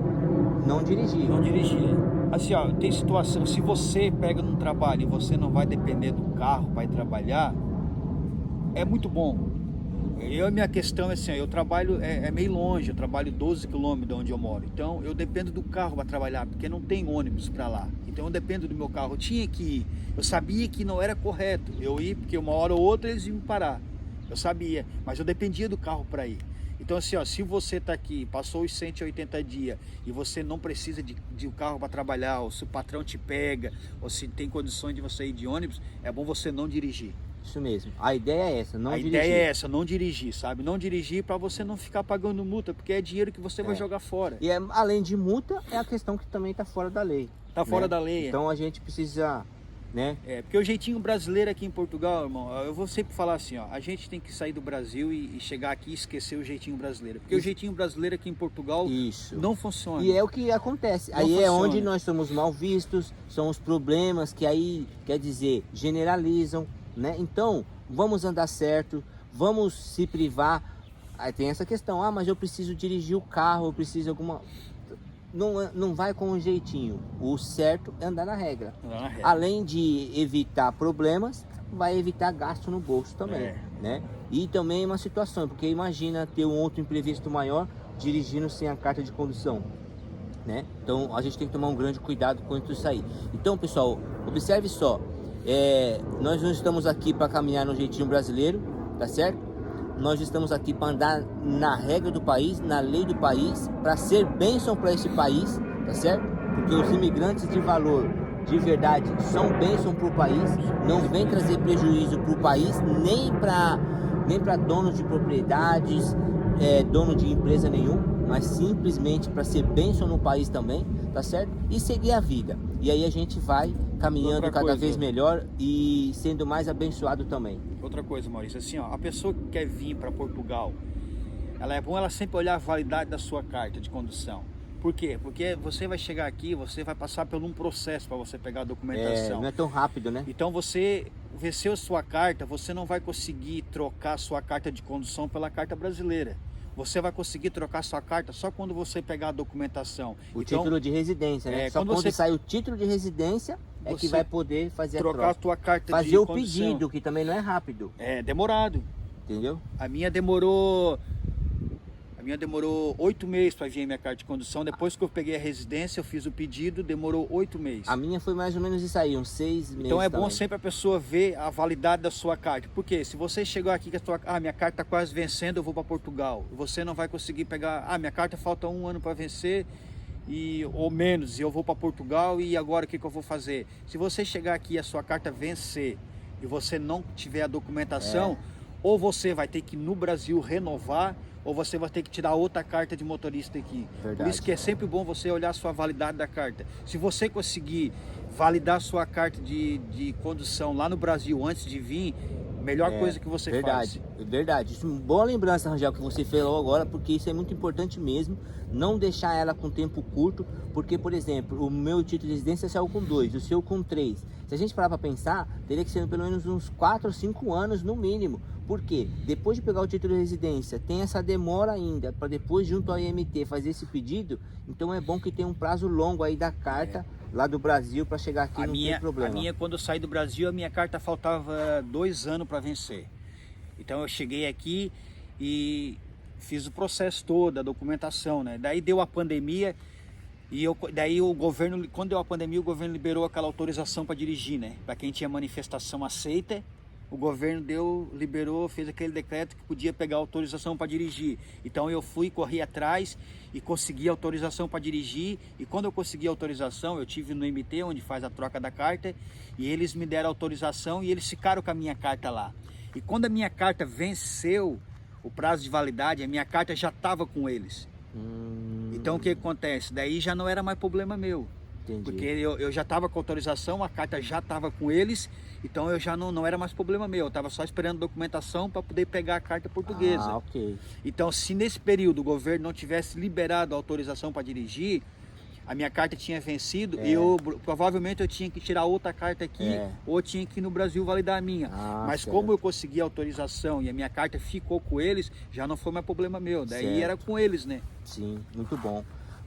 não dirigir. Não dirigir. Assim, ó, tem situação, se você pega num trabalho e você não vai depender do carro para ir trabalhar, é muito bom. Minha questão é assim, eu trabalho, é meio longe, eu trabalho 12 quilômetros de onde eu moro. Então, eu dependo do carro para trabalhar, porque não tem ônibus para lá. Então, eu dependo do meu carro. Eu tinha que ir. Eu sabia que não era correto eu ir, porque uma hora ou outra eles iam me parar. Eu sabia, mas eu dependia do carro para ir. Então assim, ó, se você está aqui, passou os 180 dias e você não precisa de um carro para trabalhar, ou se o patrão te pega, ou se tem condições de você ir de ônibus, é bom você não dirigir. Isso mesmo. A ideia é essa, não A dirigir. ideia é essa, não dirigir, sabe? Não dirigir para você não ficar pagando multa, porque é dinheiro que você vai jogar fora. E além de multa, é a questão que também está fora da lei. Tá fora né? da lei. Então a gente precisa, né? Porque o jeitinho brasileiro aqui em Portugal, irmão, eu vou sempre falar assim, ó, a gente tem que sair do Brasil e chegar aqui e esquecer o jeitinho brasileiro. Porque o jeitinho brasileiro aqui em Portugal não funciona. E é o que acontece. Não aí funciona. É onde nós somos mal vistos, são os problemas que aí, quer dizer, generalizam, né? Então, vamos andar certo, vamos se privar. Aí tem essa questão, mas eu preciso dirigir o carro, eu preciso alguma... Não vai com um jeitinho. O certo é andar na regra. Além de evitar problemas, vai evitar gasto no bolso também, né? E também uma situação, porque imagina ter um outro imprevisto maior dirigindo sem a carta de condução, né? Então a gente tem que tomar um grande cuidado com isso aí. Então, pessoal, observe só, nós não estamos aqui para caminhar no jeitinho brasileiro, tá certo? Nós estamos aqui para andar na regra do país, na lei do país, para ser bênção para esse país, tá certo? Porque os imigrantes de valor, de verdade, são bênção para o país, não vem trazer prejuízo para o país, nem para donos de propriedades, dono de empresa nenhum, mas simplesmente para ser bênção no país também, tá certo? E seguir a vida. E aí a gente vai caminhando cada vez melhor e sendo mais abençoado também. Outra coisa, Maurício, assim, ó, a pessoa que quer vir para Portugal, é bom ela sempre olhar a validade da sua carta de condução. Por quê? Porque você vai chegar aqui, você vai passar por um processo para você pegar a documentação. Não é tão rápido, né? Então você venceu a sua carta, você não vai conseguir trocar a sua carta de condução pela carta brasileira. Você vai conseguir trocar sua carta só quando você pegar a documentação. O título de residência, né? Só quando sai o título de residência é que vai poder fazer trocar a tua carta fazer de o condução. pedido, que também não é rápido. É demorado. Entendeu? A minha demorou 8 meses para vir a minha carta de condução. Depois que eu peguei a residência, eu fiz o pedido, demorou 8 meses. A minha foi mais ou menos isso aí, uns 6 meses. Então é bom também. sempre a pessoa ver a validade da sua carta. Porque se você chegou aqui que minha carta está quase vencendo, eu vou para Portugal. Você não vai conseguir pegar, minha carta falta 1 ano para vencer, ou menos, e eu vou para Portugal, e agora o que eu vou fazer? Se você chegar aqui e a sua carta vencer e você não tiver a documentação, ou você vai ter que ir no Brasil renovar, ou você vai ter que tirar outra carta de motorista aqui. Verdade. Por isso que é sempre bom você olhar a sua validade da carta. Se você conseguir validar a sua carta de condução lá no Brasil antes de vir, melhor coisa que você faz. Verdade. Isso, boa lembrança, Rangel, que você falou agora, porque isso é muito importante mesmo. Não deixar ela com tempo curto, porque, por exemplo, o meu título de residência saiu com 2, o seu com 3. Se a gente parar para pensar, teria que ser pelo menos uns 4 ou 5 anos no mínimo. Por quê? Depois de pegar o título de residência, tem essa demora ainda, para depois, junto ao IMT, fazer esse pedido. Então é bom que tenha um prazo longo aí da carta lá do Brasil para chegar aqui, não tem problema. A minha, quando eu saí do Brasil, a minha carta faltava 2 anos para vencer. Então eu cheguei aqui e fiz o processo todo, a documentação, né? Daí deu a pandemia e daí o governo, quando deu a pandemia, o governo liberou aquela autorização para dirigir, né? Para quem tinha manifestação aceita, o governo liberou, fez aquele decreto que podia pegar autorização para dirigir. Então eu corri atrás e consegui autorização para dirigir. E quando eu consegui a autorização, eu tive no MT, onde faz a troca da carta, e eles me deram autorização e eles ficaram com a minha carta lá. E quando a minha carta venceu o prazo de validade, a minha carta já estava com eles. Então o que acontece? Daí já não era mais problema meu. Entendi. Porque eu já estava com autorização, a carta já estava com eles, então eu já não era mais problema meu. Eu estava só esperando documentação para poder pegar a carta portuguesa. Ok. Então, se nesse período o governo não tivesse liberado a autorização para dirigir, a minha carta tinha vencido e provavelmente eu tinha que tirar outra carta aqui ou tinha que ir no Brasil validar a minha. Mas certo. Como eu consegui a autorização e a minha carta ficou com eles, já não foi mais problema meu. Daí certo. Era com eles, né? Sim, muito bom.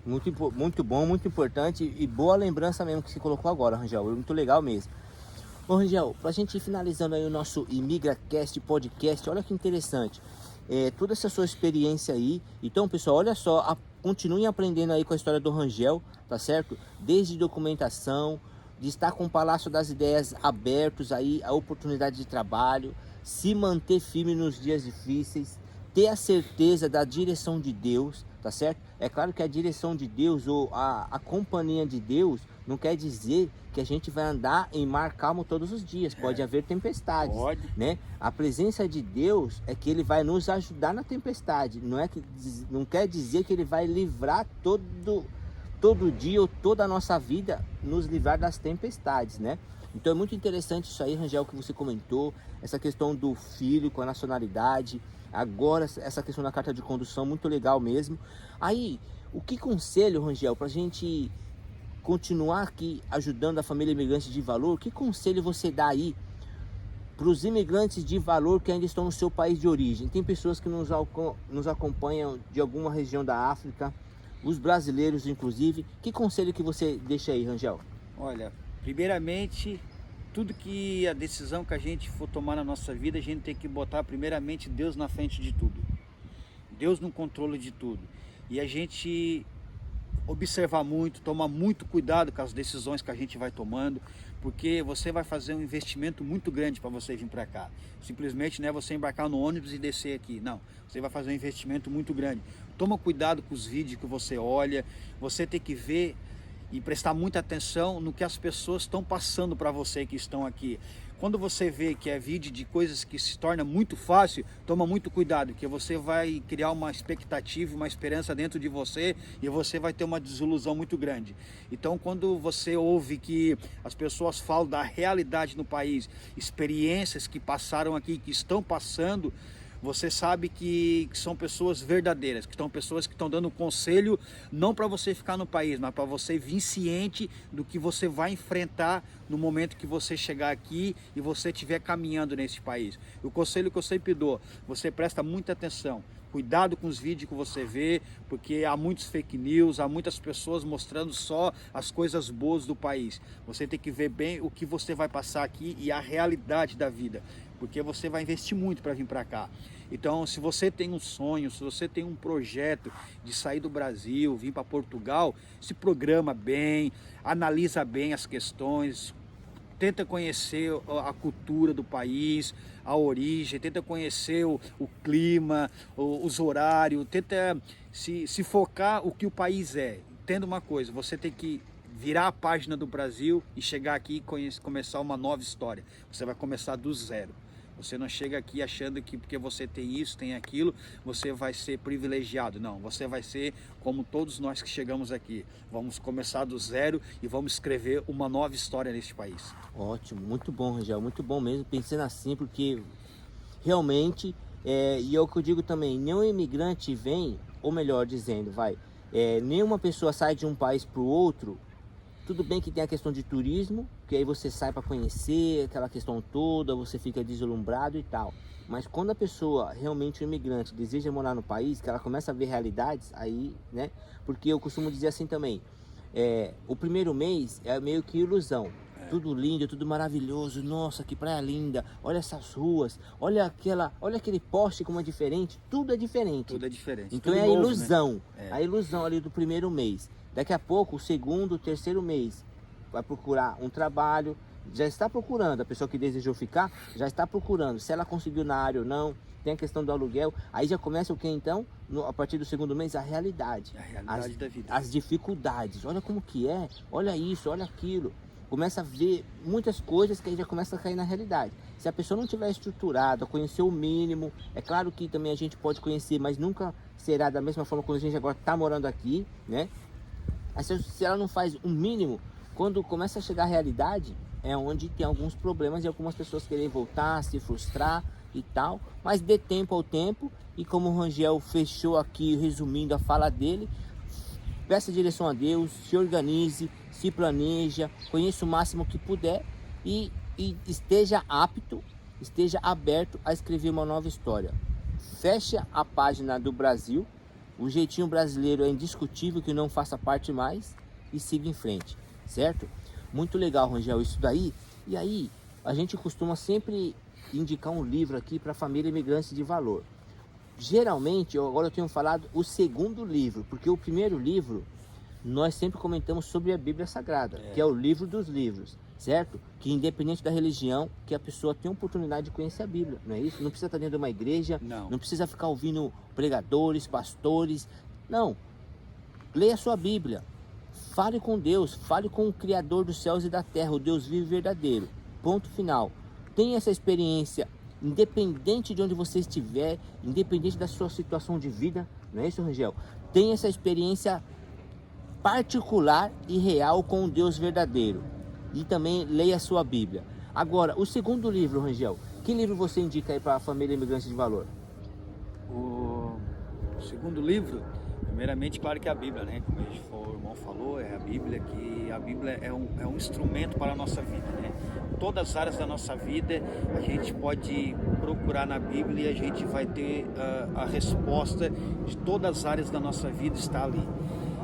Muito bom, muito importante e boa lembrança mesmo que você colocou agora, Rangel. Muito legal mesmo. Bom, Rangel, pra gente ir finalizando aí o nosso ImigraCast podcast, olha que interessante. Toda essa sua experiência aí. Então, pessoal, olha só, continuem aprendendo aí com a história do Rangel, tá certo? Desde documentação, de estar com o Palácio das Ideias abertos aí, a oportunidade de trabalho, se manter firme nos dias difíceis, ter a certeza da direção de Deus, tá certo? É claro que a direção de Deus ou a companhia de Deus não quer dizer que a gente vai andar em mar calmo todos os dias. Pode haver tempestades, Pode. né? A presença de Deus é que Ele vai nos ajudar na tempestade. Não quer dizer que Ele vai livrar todo dia ou toda a nossa vida, nos livrar das tempestades, né? Então é muito interessante isso aí, Rangel, que você comentou, essa questão do filho com a nacionalidade, agora essa questão da carta de condução, muito legal mesmo. Aí, o que conselho, Rangel, para a gente continuar aqui ajudando a família imigrante de valor, que conselho você dá aí para os imigrantes de valor que ainda estão no seu país de origem? Tem pessoas que nos acompanham de alguma região da África, os brasileiros inclusive. Que conselho que você deixa aí, Rangel? Olha, primeiramente, tudo que a decisão que a gente for tomar na nossa vida, a gente tem que botar primeiramente Deus na frente de tudo. Deus no controle de tudo. E a gente observar muito, tomar muito cuidado com as decisões que a gente vai tomando, porque você vai fazer um investimento muito grande para você vir para cá. Simplesmente não é você embarcar no ônibus e descer aqui, não. Você vai fazer um investimento muito grande. Toma cuidado com os vídeos que você olha, você tem que ver e prestar muita atenção no que as pessoas estão passando para você que estão aqui. Quando você vê que é vídeo de coisas que se torna muito fácil, toma muito cuidado, porque você vai criar uma expectativa, uma esperança dentro de você e você vai ter uma desilusão muito grande. Então, quando você ouve que as pessoas falam da realidade no país, experiências que passaram aqui, que estão passando, você sabe que são pessoas verdadeiras, que são pessoas que estão dando conselho não para você ficar no país, mas para você vir ciente do que você vai enfrentar no momento que você chegar aqui e você estiver caminhando nesse país. O conselho que eu sempre dou, você presta muita atenção. Cuidado com os vídeos que você vê, porque há muitos fake news, há muitas pessoas mostrando só as coisas boas do país. Você tem que ver bem o que você vai passar aqui e a realidade da vida, porque você vai investir muito para vir para cá. Então, se você tem um sonho, se você tem um projeto de sair do Brasil, vir para Portugal, se programa bem, analisa bem as questões, tenta conhecer a cultura do país, a origem, tenta conhecer o clima, os horários, tenta se focar o que o país é. Entenda uma coisa, você tem que virar a página do Brasil e chegar aqui e começar uma nova história. Você vai começar do zero. Você não chega aqui achando que porque você tem isso, tem aquilo, você vai ser privilegiado. Não, você vai ser como todos nós que chegamos aqui. Vamos começar do zero e vamos escrever uma nova história neste país. Ótimo, muito bom, Rangel, muito bom mesmo, pensando assim, porque realmente, e é o que eu digo também, nenhum imigrante vem, ou melhor dizendo, nenhuma pessoa sai de um país para o outro. Tudo bem que tem a questão de turismo, que aí você sai para conhecer aquela questão toda, você fica deslumbrado e tal. Mas quando a pessoa, realmente o imigrante, deseja morar no país, que ela começa a ver realidades, aí, né? Porque eu costumo dizer assim também, o primeiro mês é meio que ilusão. Tudo lindo, tudo maravilhoso, nossa, que praia linda, olha essas ruas, olha aquele poste como é diferente, tudo é diferente. Tudo é diferente. Então tudo é a novo, ilusão, né? a ilusão ali do primeiro mês. Daqui a pouco, o segundo, o terceiro mês, vai procurar um trabalho, já está procurando, a pessoa que desejou ficar, já está procurando, se ela conseguiu na área ou não, tem a questão do aluguel, aí já começa o que então? A partir do segundo mês, a realidade. A realidade da vida. As dificuldades, olha como que é, olha isso, olha aquilo. Começa a ver muitas coisas que aí já começa a cair na realidade. Se a pessoa não tiver estruturada, conhecer o mínimo, é claro que também a gente pode conhecer, mas nunca será da mesma forma quando a gente agora está morando aqui, né? Se ela não faz o mínimo, quando começa a chegar a realidade, é onde tem alguns problemas e algumas pessoas querem voltar, se frustrar e tal. Mas dê tempo ao tempo, e como o Rangel fechou aqui, resumindo a fala dele, peça direção a Deus, se organize, se planeja, conheça o máximo que puder e esteja apto, esteja aberto a escrever uma nova história. Feche a página do Brasil. O jeitinho brasileiro é indiscutível que não faça parte mais e siga em frente, certo? Muito legal, Rangel, isso daí. E aí, a gente costuma sempre indicar um livro aqui para a família imigrante de valor. Geralmente, agora eu tenho falado o segundo livro, porque o primeiro livro nós sempre comentamos sobre a Bíblia Sagrada, que é o livro dos livros. certo? Que independente da religião, que a pessoa tem a oportunidade de conhecer a Bíblia, não é isso? Não precisa estar dentro de uma igreja, não precisa ficar ouvindo pregadores, pastores, não. Leia a sua Bíblia, fale com Deus, fale com o Criador dos céus e da terra, o Deus vivo e verdadeiro, ponto final. Tenha essa experiência, independente de onde você estiver, independente da sua situação de vida, não é isso, Rangel? Tenha essa experiência particular e real com o Deus verdadeiro. E também leia a sua Bíblia. Agora, o segundo livro, Rangel, que livro você indica aí para a família Imigrante de Valor? O segundo livro, primeiramente, claro que é a Bíblia, né? Como o irmão falou, é a Bíblia, que a Bíblia é um instrumento para a nossa vida, né? Todas as áreas da nossa vida, a gente pode procurar na Bíblia e a gente vai ter a resposta de todas as áreas da nossa vida, está ali.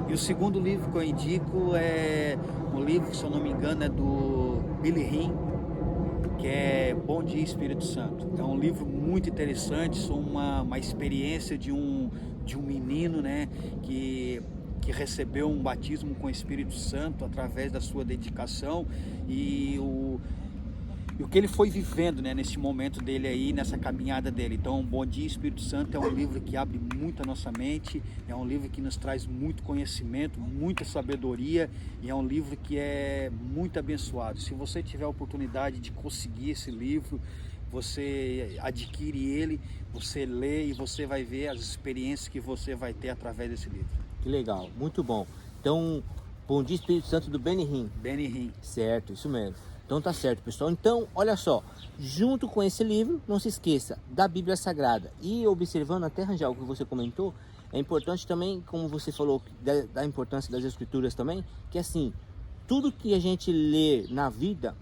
E o segundo livro que eu indico é um livro, se eu não me engano, é do Billy Hinn, que é Bom Dia Espírito Santo. É um livro muito interessante, são uma experiência de um menino, né, que recebeu um batismo com o Espírito Santo através da sua dedicação e o que ele foi vivendo, né, nesse momento dele aí, nessa caminhada dele. Então, Bom Dia Espírito Santo é um livro que abre muito a nossa mente, é um livro que nos traz muito conhecimento, muita sabedoria e é um livro que é muito abençoado. Se você tiver a oportunidade de conseguir esse livro, você adquire ele, você lê e você vai ver as experiências que você vai ter através desse livro. Que legal, muito bom. Então, Bom Dia Espírito Santo do Benny Hinn. Benny Hinn. Certo, isso mesmo. Então tá certo, pessoal. Então, olha só, junto com esse livro, não se esqueça da Bíblia Sagrada. E observando até, Rangel, o que você comentou, é importante também, como você falou, da importância das Escrituras também, que assim, tudo que a gente lê na vida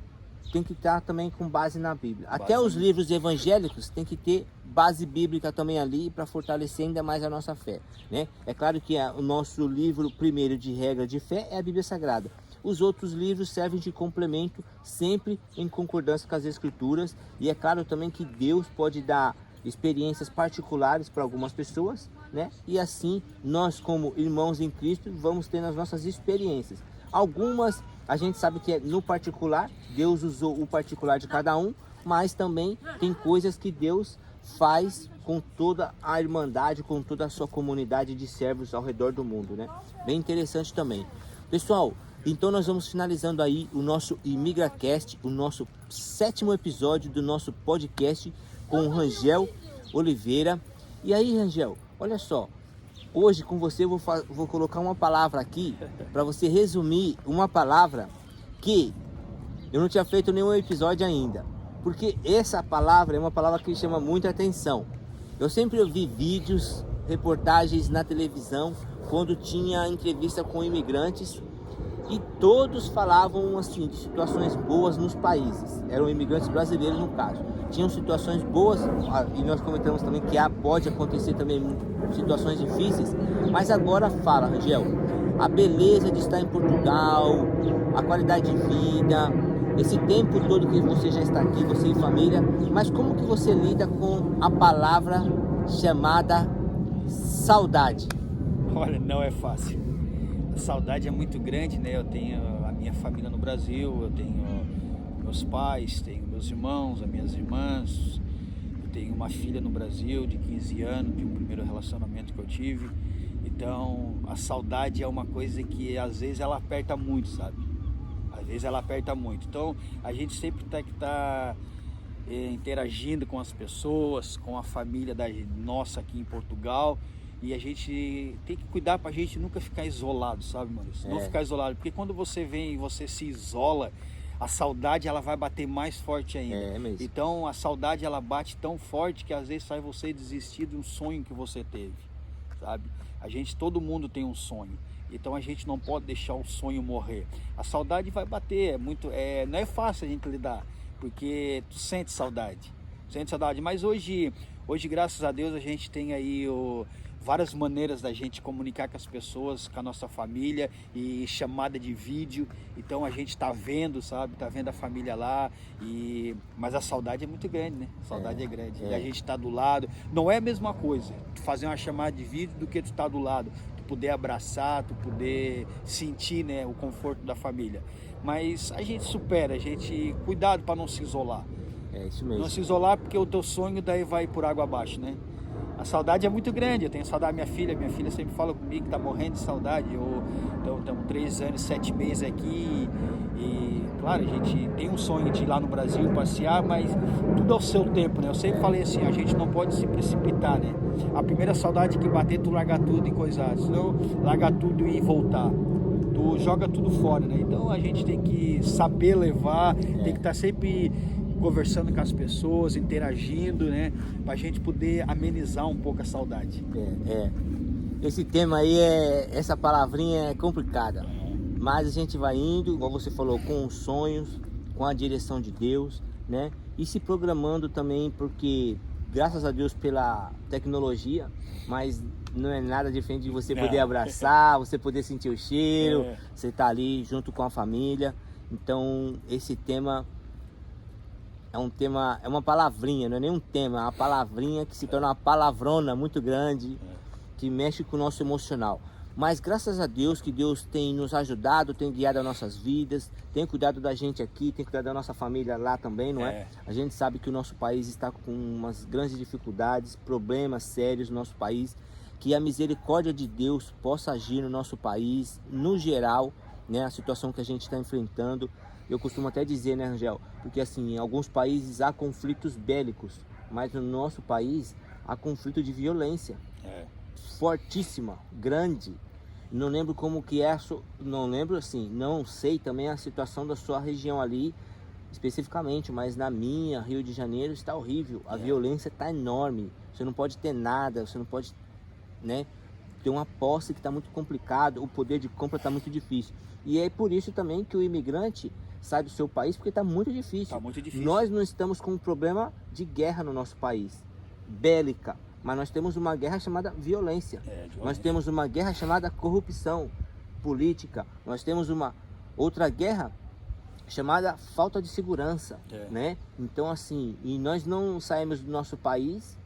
tem que estar também com base na Bíblia. Até os livros evangélicos tem que ter base bíblica também ali para fortalecer ainda mais a nossa fé, né? É claro que o nosso livro primeiro de regra de fé é a Bíblia Sagrada. Os outros livros servem de complemento, sempre em concordância com as Escrituras. E é claro também que Deus pode dar experiências particulares para algumas pessoas, né? E assim, nós como irmãos em Cristo, vamos ter as nossas experiências. Algumas, a gente sabe que é no particular, Deus usou o particular de cada um, mas também tem coisas que Deus faz com toda a irmandade, com toda a sua comunidade de servos ao redor do mundo, né? Bem interessante também. Pessoal, então nós vamos finalizando aí o nosso ImigraCast, o nosso 7º episódio do nosso podcast com o Rangel Oliveira. E aí, Rangel, olha só, hoje com você eu vou colocar uma palavra aqui para você resumir uma palavra que eu não tinha feito nenhum episódio ainda, porque essa palavra é uma palavra que chama muita atenção. Eu sempre ouvi vídeos, reportagens na televisão quando tinha entrevista com imigrantes e todos falavam assim de situações boas nos países. Eram imigrantes brasileiros no caso. Tinham situações boas e nós comentamos também que pode acontecer também situações difíceis. Mas agora fala, Rangel, a beleza de estar em Portugal, a qualidade de vida, esse tempo todo que você já está aqui, você e família. Mas como que você lida com a palavra chamada saudade? Olha, não é fácil. A saudade é muito grande, né? Eu tenho a minha família no Brasil, eu tenho meus pais, tenho meus irmãos, as minhas irmãs, eu tenho uma filha no Brasil de 15 anos, de um primeiro relacionamento que eu tive. Então, a saudade é uma coisa que às vezes ela aperta muito, sabe? Às vezes ela aperta muito. Então, a gente sempre tem que estar interagindo com as pessoas, com a família nossa aqui em Portugal. E a gente tem que cuidar pra gente nunca ficar isolado, sabe, Maurício? Não ficar isolado, porque quando você vem e você se isola, a saudade ela vai bater mais forte ainda. É mesmo. Então a saudade ela bate tão forte que às vezes faz você desistir de um sonho que você teve, sabe? Todo mundo tem um sonho. Então a gente não pode deixar o sonho morrer. A saudade vai bater, não é fácil a gente lidar, porque tu sente saudade, mas hoje graças a Deus a gente tem aí várias maneiras da gente comunicar com as pessoas, com a nossa família, e chamada de vídeo. Então a gente tá vendo, sabe? Tá vendo a família lá, mas a saudade é muito grande, né? A saudade é grande. E a gente tá do lado. Não é a mesma coisa tu fazer uma chamada de vídeo do que tu tá do lado. Tu poder abraçar, tu poder sentir, né, o conforto da família. Mas a gente supera, cuidado para não se isolar. É isso mesmo. Não se isolar, porque o teu sonho daí vai por água abaixo, né? A saudade é muito grande. Eu tenho saudade da minha filha sempre fala comigo que tá morrendo de saudade. Estamos 3 anos, 7 meses aqui e claro, a gente tem um sonho de ir lá no Brasil passear, mas tudo ao seu tempo, né? Eu sempre falei assim, a gente não pode se precipitar, né? A primeira saudade que bater, tu larga tudo e coisar, senão larga tudo e voltar. Tu joga tudo fora, né? Então a gente tem que saber levar, tem que estar sempre conversando com as pessoas, interagindo, né? Pra gente poder amenizar um pouco a saudade. Esse tema aí, essa palavrinha é complicada. Mas a gente vai indo, igual você falou, com os sonhos, com a direção de Deus, né? E se programando também, porque graças a Deus pela tecnologia, mas não é nada diferente de você poder abraçar, você poder sentir o cheiro, você tá ali junto com a família. Então esse tema é uma palavrinha, não é nem um tema, é uma palavrinha que se torna uma palavrona muito grande, que mexe com o nosso emocional. Mas graças a Deus que Deus tem nos ajudado, tem guiado as nossas vidas, tem cuidado da gente aqui, tem cuidado da nossa família lá também, não é? A gente sabe que o nosso país está com umas grandes dificuldades, problemas sérios no nosso país, que a misericórdia de Deus possa agir no nosso país, no geral, né? A situação que a gente está enfrentando. Eu costumo até dizer, né, Rangel? Porque assim, em alguns países há conflitos bélicos, mas no nosso país há conflito de violência. Fortíssima, grande. Não lembro como que é, não lembro assim, não sei também a situação da sua região ali, especificamente, mas na minha, Rio de Janeiro, está horrível. A violência está enorme. Você não pode ter nada, você não pode, né, ter uma posse que está muito complicado, o poder de compra está muito difícil. E é por isso também que o imigrante sai do seu país, porque está muito difícil. Tá muito difícil. Nós não estamos com um problema de guerra no nosso país, bélica, mas nós temos uma guerra chamada violência. Nós temos uma guerra chamada corrupção política. Nós temos uma outra guerra chamada falta de segurança, né? Então assim, e nós não saímos do nosso país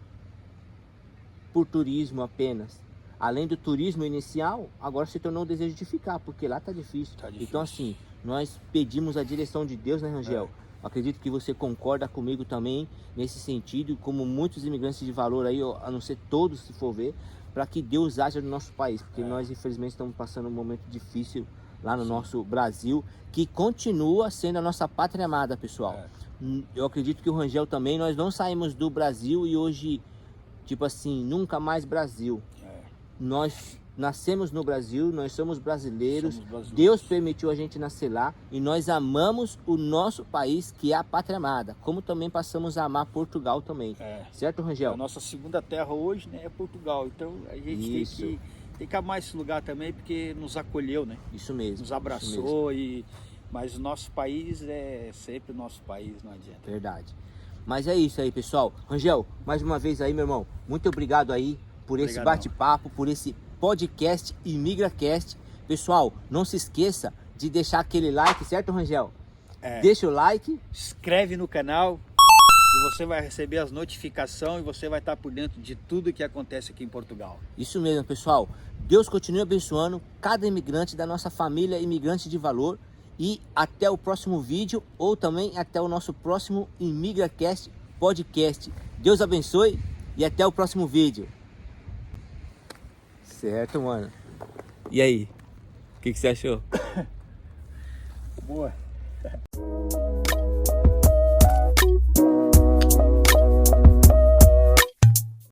por turismo apenas. Além do turismo inicial, agora se tornou o desejo de ficar, porque lá tá difícil. Então assim, nós pedimos a direção de Deus, né, Rangel? Acredito que você concorda comigo também nesse sentido, como muitos imigrantes de valor aí, a não ser todos, se for ver, para que Deus haja no nosso país, porque nós infelizmente estamos passando um momento difícil lá no nosso Brasil, que continua sendo a nossa pátria amada, pessoal. Eu acredito que o Rangel também, nós não saímos do Brasil e hoje, tipo assim, nunca mais Brasil. Nós nascemos no Brasil, nós somos brasileiros, Deus permitiu a gente nascer lá e nós amamos o nosso país, que é a pátria amada, como também passamos a amar Portugal também, certo, Rangel? A nossa segunda terra hoje, né, é Portugal, então a gente tem que amar esse lugar também, porque nos acolheu, né? Isso mesmo. Nos abraçou, mas o nosso país é sempre o nosso país, não adianta. Verdade. Mas é isso aí, pessoal. Rangel, mais uma vez aí, meu irmão, muito obrigado aí por esse bate-papo, por esse podcast ImigraCast. Pessoal, não se esqueça de deixar aquele like, certo, Rangel? Deixa o like. Inscreve no canal e você vai receber as notificações e você vai estar por dentro de tudo que acontece aqui em Portugal. Isso mesmo, pessoal. Deus continue abençoando cada imigrante da nossa família Imigrante de Valor. E até o próximo vídeo, ou também até o nosso próximo ImigraCast podcast. Deus abençoe e até o próximo vídeo. Certo, mano. E aí? O que você achou? Boa.